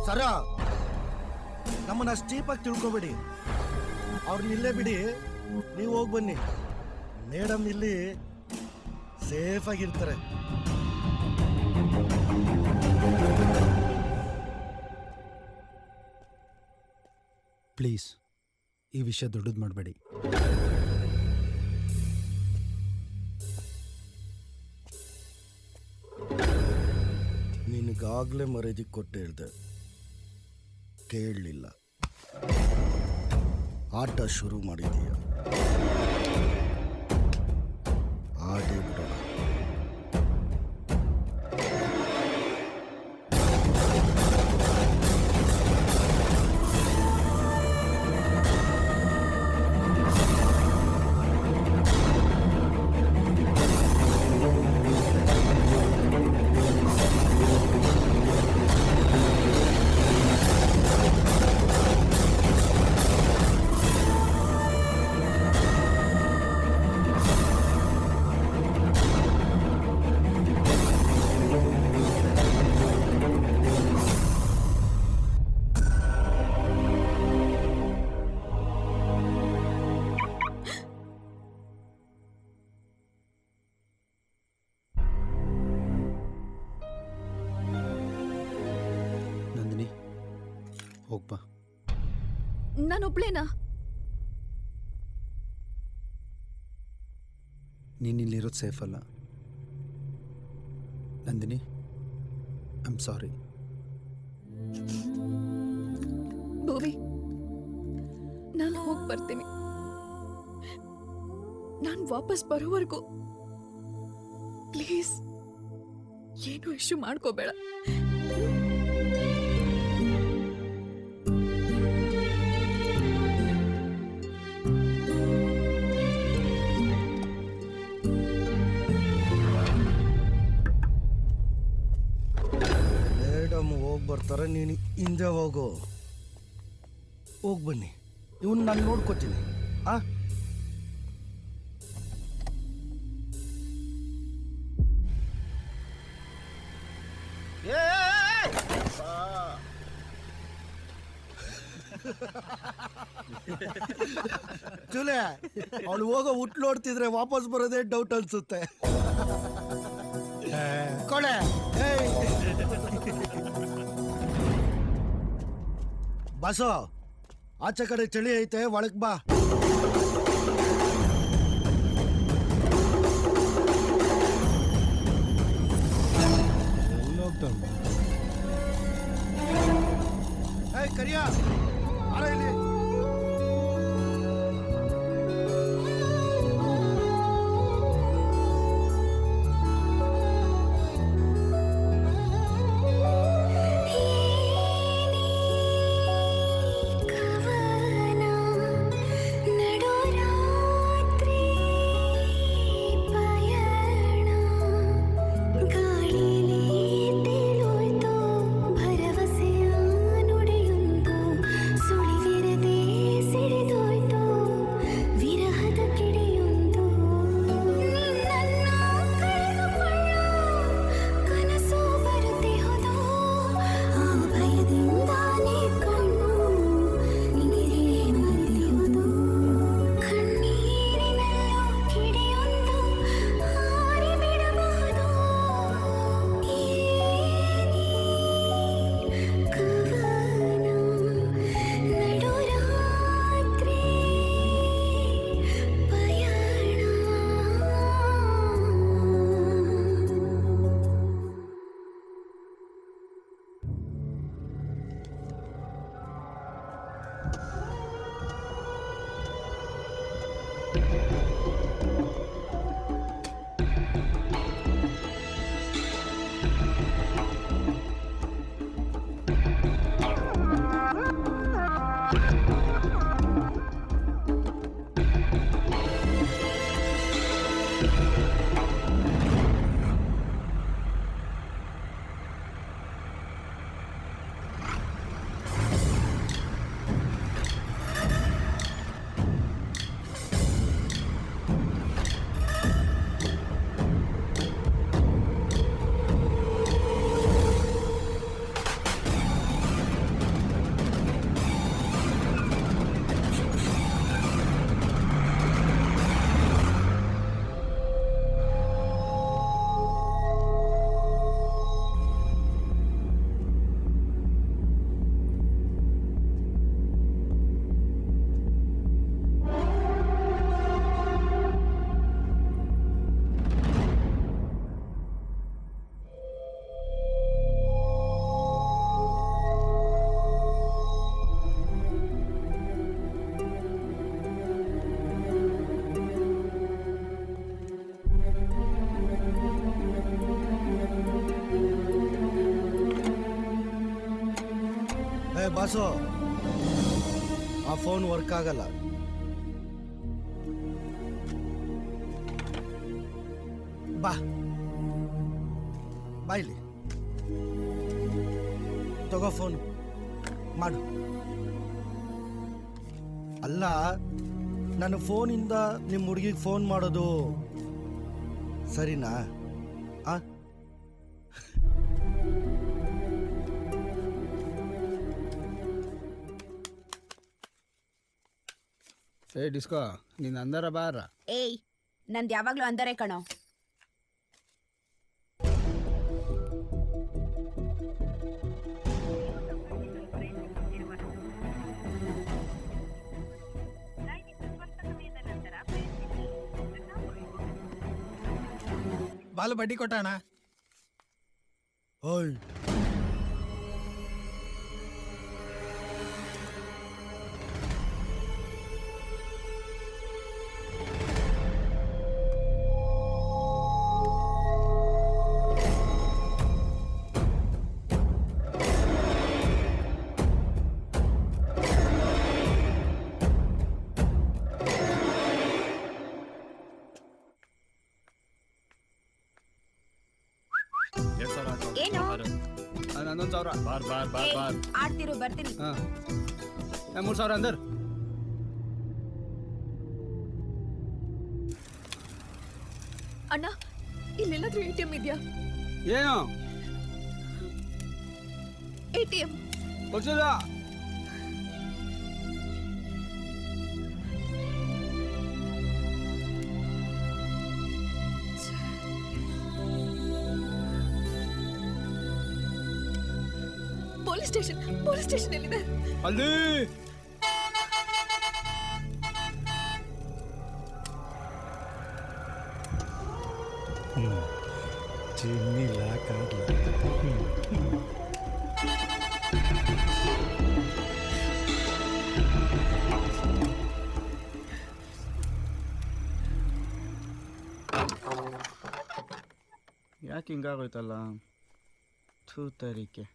ಸರ, ನಮ್ಮನ್ನ ಸ್ಟೀಪಾಗಿ ತಿಳ್ಕೊಬೇಡಿ. ಅವ್ರನ್ನ ಇಲ್ಲೇ ಬಿಡಿ, ನೀವು ಹೋಗಿ ಬನ್ನಿ. ಮೇಡಮ್ ಇಲ್ಲಿ ಸೇಫ್ ಆಗಿರ್ತಾರೆ. ಪ್ಲೀಸ್ ಈ ವಿಷಯ ದೊಡ್ಡದು ಮಾಡಬೇಡಿ. ನಿನಗಾಗಲೇ ಮರ್ಯಾದೆ ಕೊಟ್ಟು ಹೇಳ್ದೆ, ಕೇಳಲಿಲ್ಲ. ಆಟ ಶುರು ಮಾಡಿದೀಯ, ಆಡಿ ಬಿಡೋಣ. ಹೋಗ್ಬಾ. ನಾನೊಬ್ಳೇನಾ? ನೀನು ಇಲ್ಲಿರೋದು ಸೇಫ್ ಅಲ್ಲ Nandini. I am sorry. Bhuvi, ನಾನು ಹೋಗಿ ಬರ್ತೀನಿ. ನಾನು ವಾಪಸ್ ಬರೋವರೆಗೂ ಪ್ಲೀಸ್ ಏನು ಇಶ್ಯೂ ಮಾಡ್ಕೋಬೇಡ. ಮೇಡಮ್ ಹೋಗಿ ಬರ್ತಾರೆ, ನೀನು ಹಿಂದೆ ಹೋಗು. ಹೋಗಿ ಬನ್ನಿ, ಇವನು ನಾನು ನೋಡ್ಕೋತೀನಿ. ಆ ಚುಲೆ, ಅವಳು ಹೋಗೋ ಹುಟ್ಟು ನೋಡ್ತಿದ್ರೆ ವಾಪಸ್ ಬರೋದೇ ಡೌಟ್ ಅನ್ಸುತ್ತೆ. ಕೊಳೆ ಬಸೋ, ಆಚೆ ಕಡೆ ಚಳಿ ಐತೆ, ಒಳಗ್ ಬಾ. ಕರಿಯ ಆರ ಇಲ್ಲಿ. ಬಾಸು, ಆ ಫೋನ್ ವರ್ಕ್ ಆಗಲ್ಲ. ಬಾ ಬಾಯ್ಲಿ, ತಗೋ ಫೋನ್ ಮಾಡು. ಅಲ್ಲ, ನನ್ನ ಫೋನಿಂದ ನಿಮ್ಮ ಹುಡುಗಿಗೆ ಫೋನ್ ಮಾಡೋದು ಸರಿನಾ? ಆ ಡಿಸ್ಕೋ, ನೀನು ಅಂದರ ಬಾರ. ಏಯ್, ನಂದು ಯಾವಾಗ್ಲೂ ಅಂದರೆ ಕಣೋ. ಬಾಲು ಬಡ್ಡಿ ಕೊಟ್ಟಣ. ಓಯ್ ಏನು ನಂದೊಂದು 1000. ಬಾರ್ ಬಾರ್ ಬಾರ್ ಬಾರ್. ಆಡ್ತಿರೋ ಬರ್ತೀನಿ. 3000 ಅಂದರ್. ಅಣ್ಣ ಇಲ್ಲೆಲ್ಲಾದ್ರೂ ATM ಇದೆಯಾ? ಏನು ATM ಗೊತ್ತಿಲ್ಲ. ಪೊಲೀಸ್ ಸ್ಟೇಷನ್ ಎಲ್ಲಿದೆ? ಅಲ್ಲಿ ಚಿನ್ನಿ ಲಾಕಾಗ್ಲ. ಯಾಕೆ ಹಿಂಗಾಗೋಯ್ತಲ್ಲ ತೂತರಿಕೆ.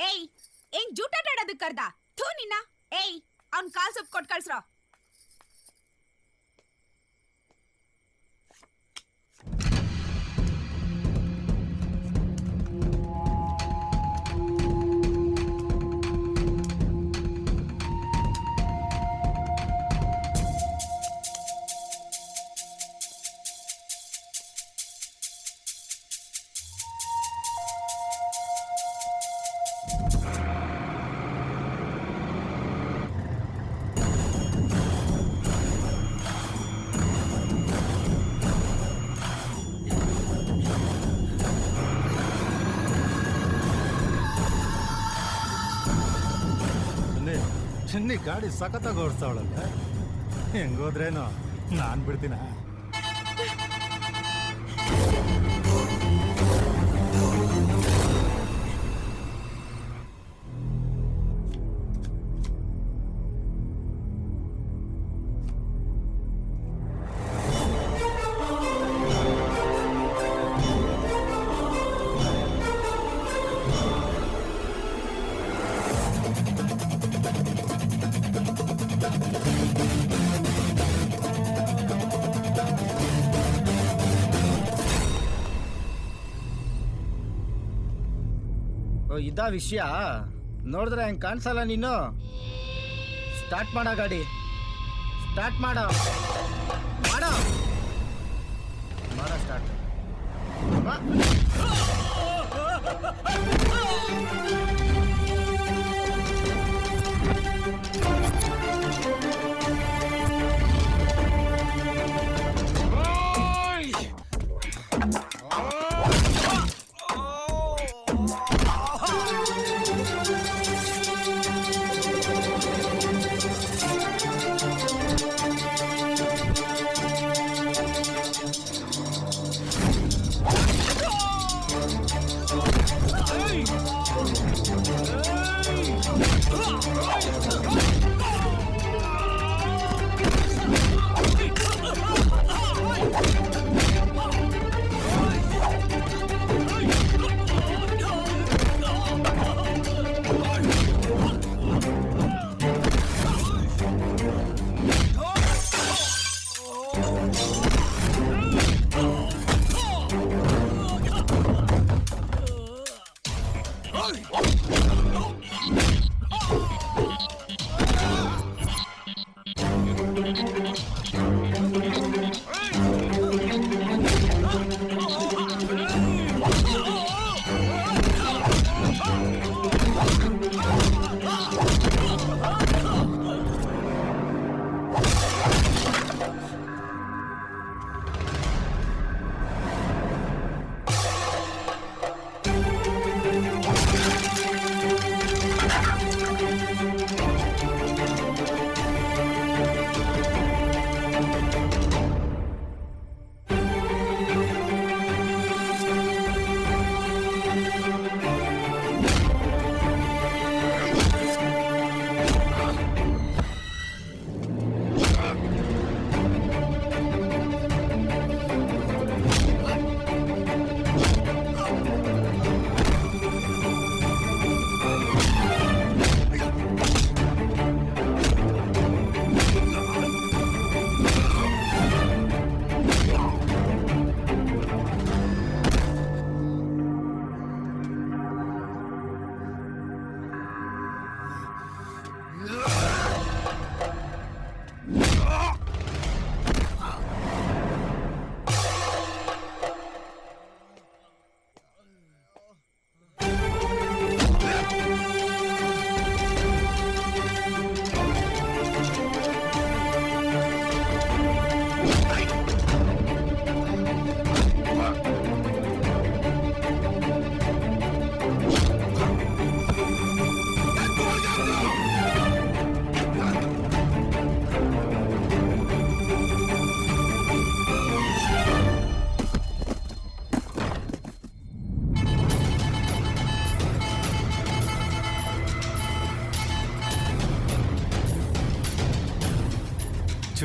ಏಯ್ ಏನ್ ಜೂಟಾಟ ಆಡೋದಕ್ಕೆ ಕರ್ದ? ಥೂ ನಿನ್ನ. ಏಯ್ ಅವ್ನ್ ಕಾಲ್ ಸೊಪ್ಪು ಕೊಟ್ಟು ಕಳ್ಸ್ರೋ. ಚಿನ್ನಿ ಗಾಡಿ ಸಖತ್ತಾಗಿ ಓಡಿಸ್ತಾವಳಲ್ಲ, ಹೆಂಗೋದ್ರೇನೋ ನಾನು ಬಿಡ್ತೀನ. ಇದ ವಿಷಯ ನೋಡಿದ್ರೆ ಹೆಂಗೆ ಕಾಣಿಸಲ್ಲ. ನೀನು ಸ್ಟಾರ್ಟ್ ಮಾಡ ಗಾಡಿ, ಸ್ಟಾರ್ಟ್ ಮಾಡ ಸ್ಟಾರ್ಟ್.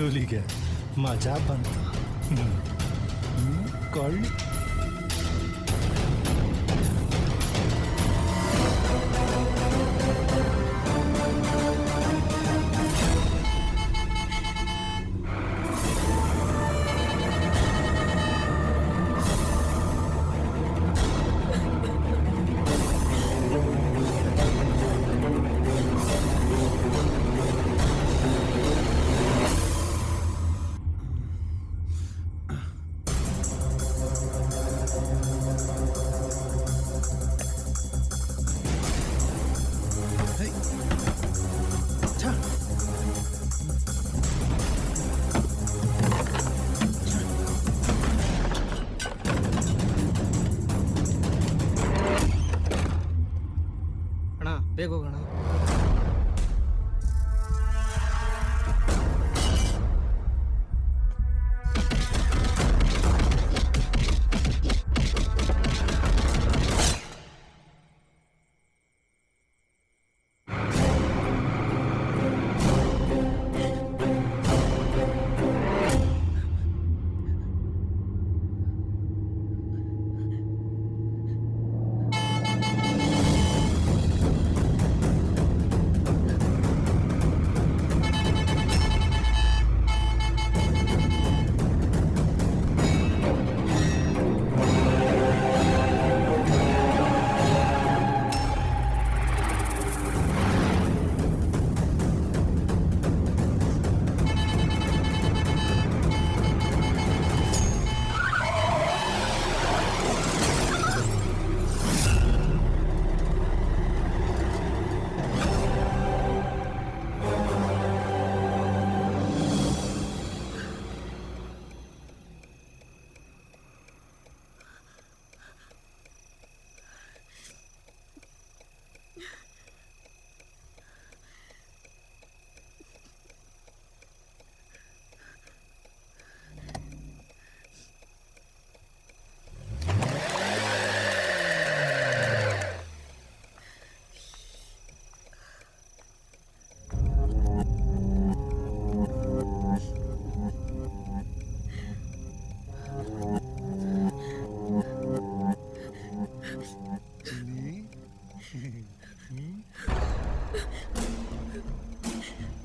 ವಸೂಲಿಗೆ ಮಜಾ ಬಂತ. ಕೊಳ್ಳಿ. ಅಣ್ಣ ಬೇಗ ಹೋಗೋಣ.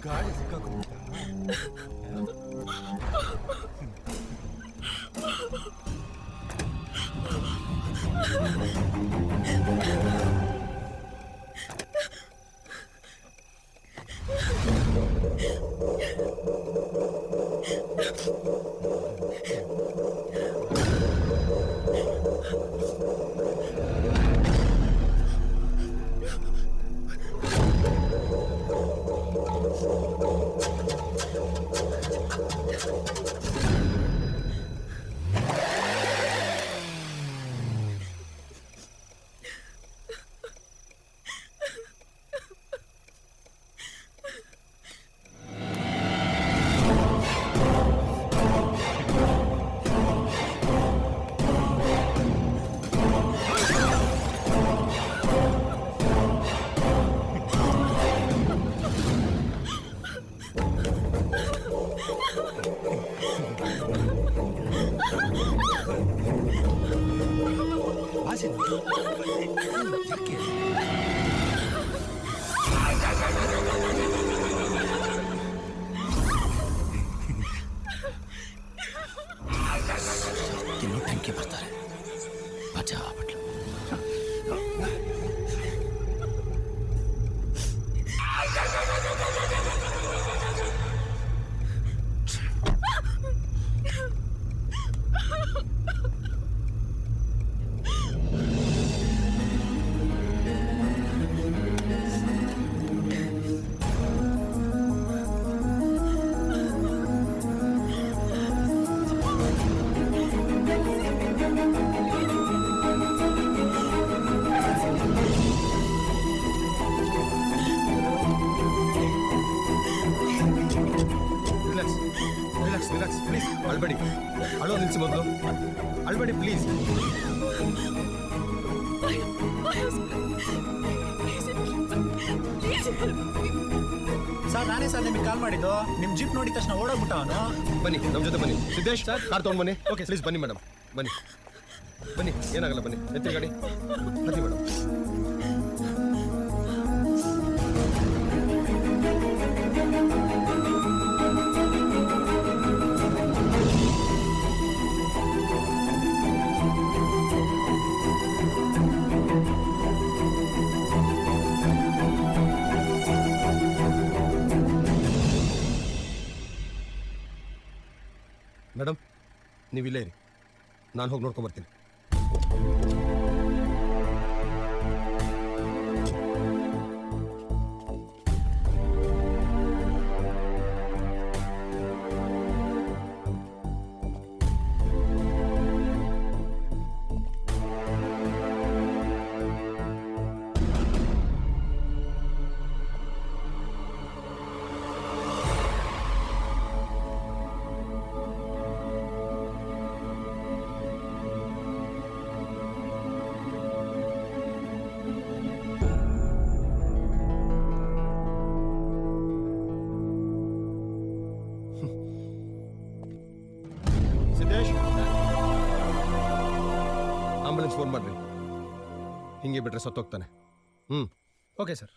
ಗಾಡಿ ಸಿಕ್ಕಾಕೊಂಡ್ಬಿಟ್ಟ. ಇನ್ನೂ ಟಂಕಿ ಬರ್ತಾರೆ. ಮಜಾ ಆಗ್ಬಿಟ್ಲು. Relax please. ಅಳ್ಬೇಡಿ, ಅಳೋ ನಿಲ್ಸಿ ಮೊದಲು. ಅಳ್ಬೇಡಿ ಪ್ಲೀಸ್. ಸರ್ ನಾನೇ ಸರ್ ನಿಮಗೆ ಕಾಲ್ ಮಾಡಿದ್ದು ನಿಮ್ಮ ಜೀಪ್ ನೋಡಿದ ತಕ್ಷಣ ಓಡೋಗ್ಬಿಟ್ಟ ಅವನು. ಬನ್ನಿ ನಮ್ಮ ಜೊತೆ ಬನ್ನಿ. ಸಿದ್ದೇಶ್ ಕಾರ್ ತೊಗೊಂಡು ಬನ್ನಿ. ಓಕೆ ಪ್ಲೀಸ್ ಬನ್ನಿ ಮೇಡಮ್, ಬನ್ನಿ ಬನ್ನಿ, ಏನಾಗಲ್ಲ ಬನ್ನಿ, ಎತ್ತಿ ಗಾಡಿ ಬನ್ನಿ ಮೇಡಮ್. ಮೇಡಮ್ ನೀವು ಇಲ್ಲೇ ಇರಿ, ನಾನು ಹೋಗಿ ನೋಡ್ಕೊಂಬರ್ತೀನಿ. ಸಿದ್ದೇಶ್ ಆಂಬುಲೆನ್ಸ್ ಫೋನ್ ಮಾಡ್ರಿ, ಹಿಂಗೆ ಬಿಟ್ರೆ ಸತ್ತೋಗ್ತಾನೆ. Okay sir.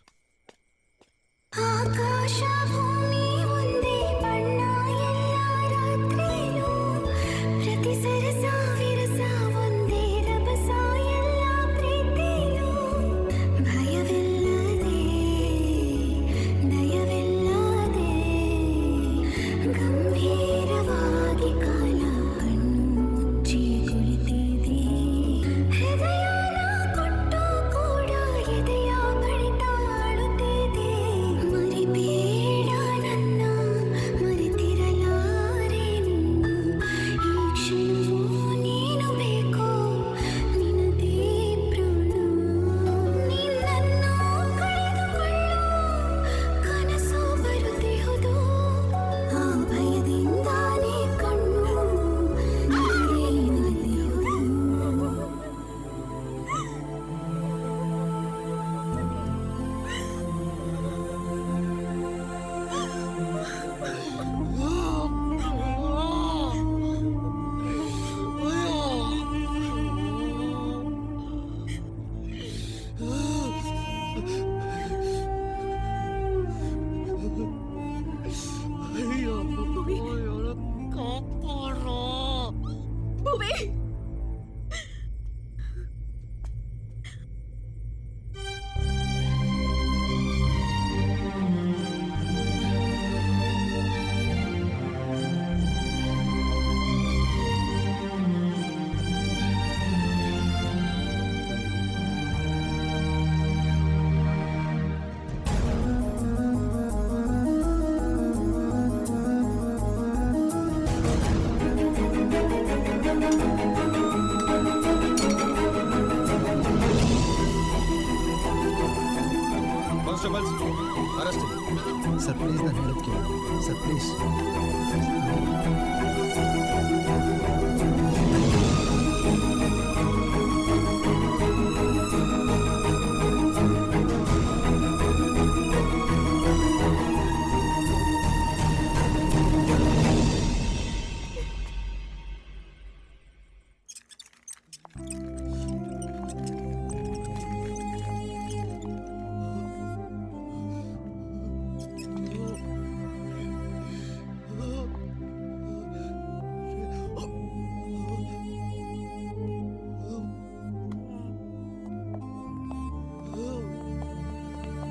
Constables arrest. Sir please ನಾನು ಹೇಳೋದು ಕೇಳಿ ಸರ್ ಪ್ಲೀಸ್.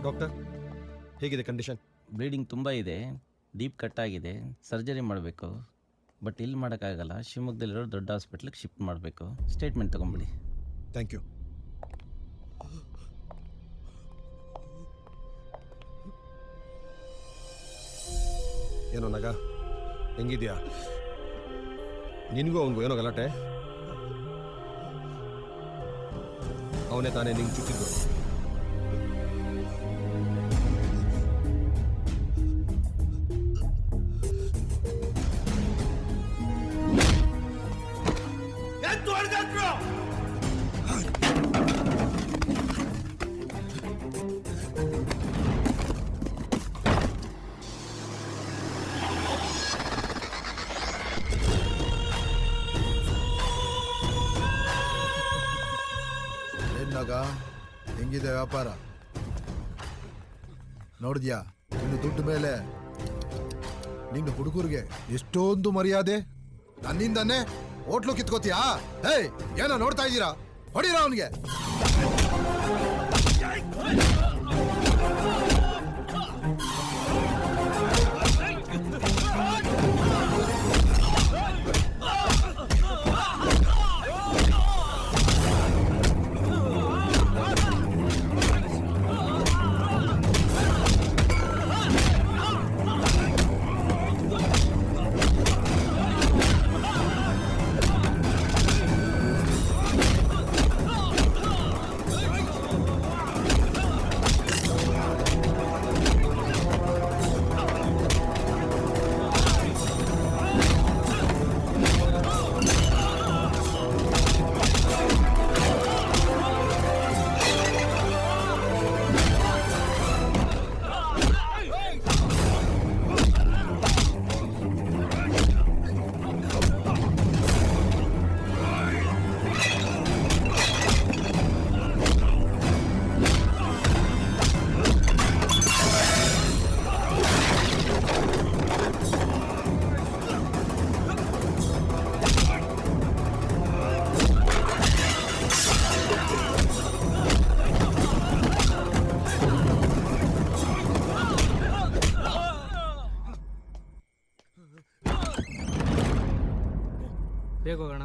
ಡಾಕ್ಟರ್ ಹೇಗಿದೆ ಕಂಡೀಷನ್? ಬ್ಲೀಡಿಂಗ್ ತುಂಬ ಇದೆ, ಡೀಪ್ ಕಟ್ ಆಗಿದೆ, ಸರ್ಜರಿ ಮಾಡಬೇಕು. ಬಟ್ ಇಲ್ಲಿ ಮಾಡೋಕ್ಕಾಗಲ್ಲ, ಶಿವಮೊಗ್ಗದಲ್ಲಿರೋ ದೊಡ್ಡ ಹಾಸ್ಪಿಟ್ಲಿಗೆ ಶಿಫ್ಟ್ ಮಾಡಬೇಕು. ಸ್ಟೇಟ್ಮೆಂಟ್ ತೊಗೊಂಬಿಡಿ. Thank you. ಏನೋ ನಗ, ಹೆಂಗಿದ್ಯಾ? ನಿನಗೂ ಅವನಿಗೂ ಏನೋ ಗಲಾಟೆ? ಅವನೇ ತಾನೇ ನಿಂಗೆ ಚುಚ್ಚಿದ್ದು? ಹೇಗಿದೆ ವ್ಯಾಪಾರ? ನೋಡಿದ್ಯಾ ನಿನ್ನ ದುಡ್ಡು ಮೇಲೆ ನಿನ್ನ ಹುಡುಗರಿಗೆ ಎಷ್ಟೊಂದು ಮರ್ಯಾದೆ. ನನ್ನಿಂದನೇ ಹೋಟ್ಲು ಕಿತ್ಕೋತೀಯಾ? ಹೇಯ್, ಏನೋ ನೋಡ್ತಾ ಇದ್ದೀರಾ? ಹೊಡೀರಾ ಅವನಿಗೆ. ಬೇಗ ಹೋಗೋಣ.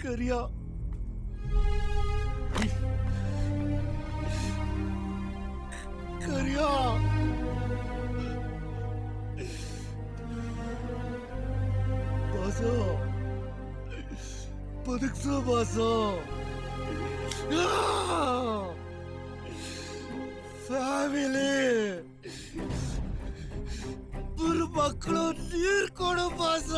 करिया करिया बासो बदक्सो बासो ಫ್ಯಾಮಿಲಿ ಬರು ಮಕ್ಕಳು ನೀರು ಕೊಡು ಬಾಸ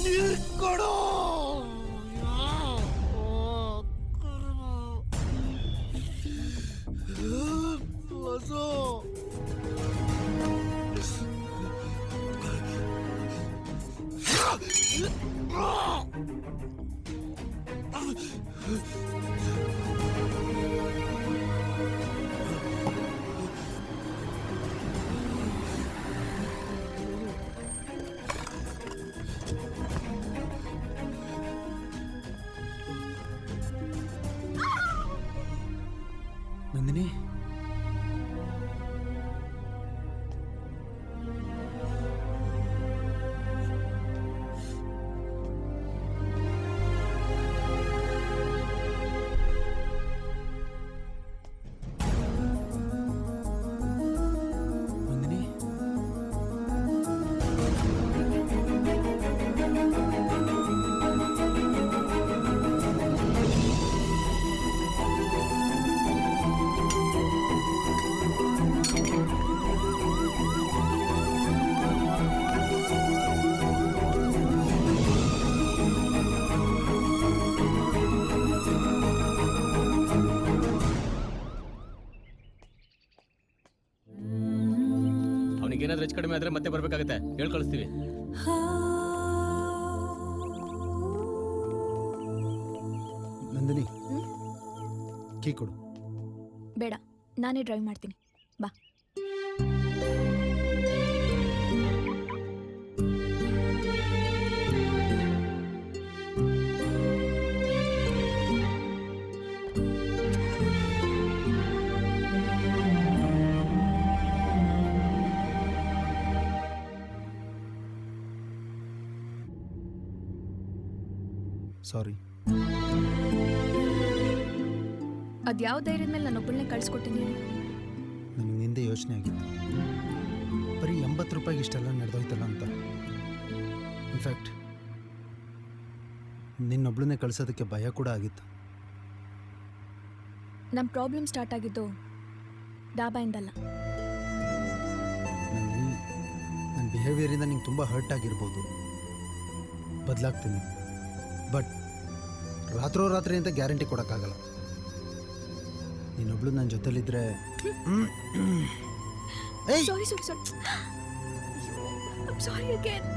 ನೀರು ಕೊಡು ನಂದಿನಿ ನಂದಿನಿ ಅವನಿಗೇನಾದ್ರೂ ಹೆಚ್ಚು ಕಡಿಮೆ ಆದ್ರೆ ಮತ್ತೆ ಬರ್ಬೇಕಾಗತ್ತೆ, ಹೇಳ್ ಕಳಿಸ್ತೀವಿ. ನಂದಿನಿ ಕೀ ಕೊಡು. ಬೇಡ, ನಾನೇ ಡ್ರೈವ್ ಮಾಡ್ತೀನಿ. ಬಾ. ಸಾರಿ. ಅದ್ಯಾವ ಧೈರ್ಯದ ಮೇಲೆ ನಾನು ಒಬ್ಬಳನ್ನೇ ಕಳ್ಸಿಕೊಟ್ಟಿನಿ? ನನಗೆ ನಿಂದೆ ಯೋಚನೆ ಆಗಿತ್ತು, ಬರೀ 80 ರೂಪಾಯಿಗೆ ಇಷ್ಟೆಲ್ಲ ನಡೆದೋಯ್ತಲ್ಲ ಅಂತ. ಇನ್ಫ್ಯಾಕ್ಟ್ ನಿನ್ನೊಬ್ಳನ್ನೇ ಕಳ್ಸೋದಕ್ಕೆ ಭಯ ಕೂಡ ಆಗಿತ್ತು. ನಮ್ಮ ಪ್ರಾಬ್ಲಮ್ ಸ್ಟಾರ್ಟ್ ಆಗಿದ್ದು ಡಾಬಾಯಿಂದಲ್ಲ. ನನ್ನ ಬಿಹೇವಿಯರಿಂದ ನಿಂಗೆ ತುಂಬ ಹರ್ಟ್ ಆಗಿರ್ಬೋದು, ಬದಲಾಗ್ತೀನಿ. ಬಟ್ ರಾತ್ರಿ ಅಂತ ಗ್ಯಾರಂಟಿ ಕೊಡೋಕ್ಕಾಗಲ್ಲ. ನೀನೊಬ್ಳು ನನ್ನ ಜೊತೆಲಿದ್ರೆ ಸಾರಿ ಸಾರಿ ಸಾರಿ ಸಾರಿ ಅಗೇನ್.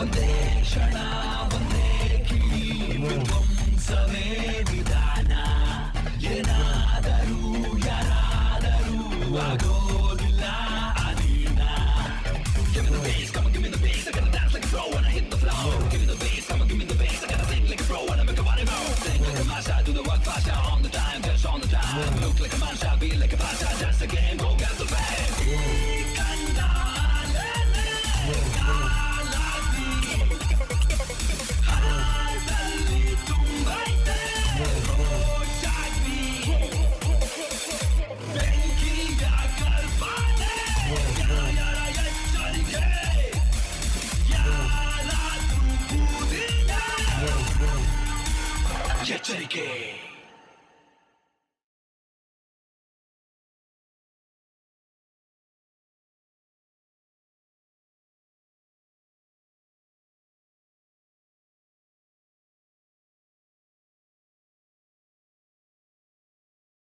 ಒಂದೇ ಕ್ಷಣ ಒಂದೇ ಕಿಡಿ ವಿಧ್ವಂಸವೇ ವಿಧಾನ ಏನಾದರೂ ಯಾರಾದರೂ ಆಗೋದಿಲ್ಲ ಅಧೀನ. Give me the bass, come on, give me the bass. I gotta dance like a pro when I hit the floor. Give me the bass, come on, give me the bass. I gotta sing like a pro when I make a body move. Think like a masha, do the work faster on the time, dance on the time. Look like a masha, be like a pasha, that's the game. Go get the fame. ಎಚ್ಚರಿಕೆ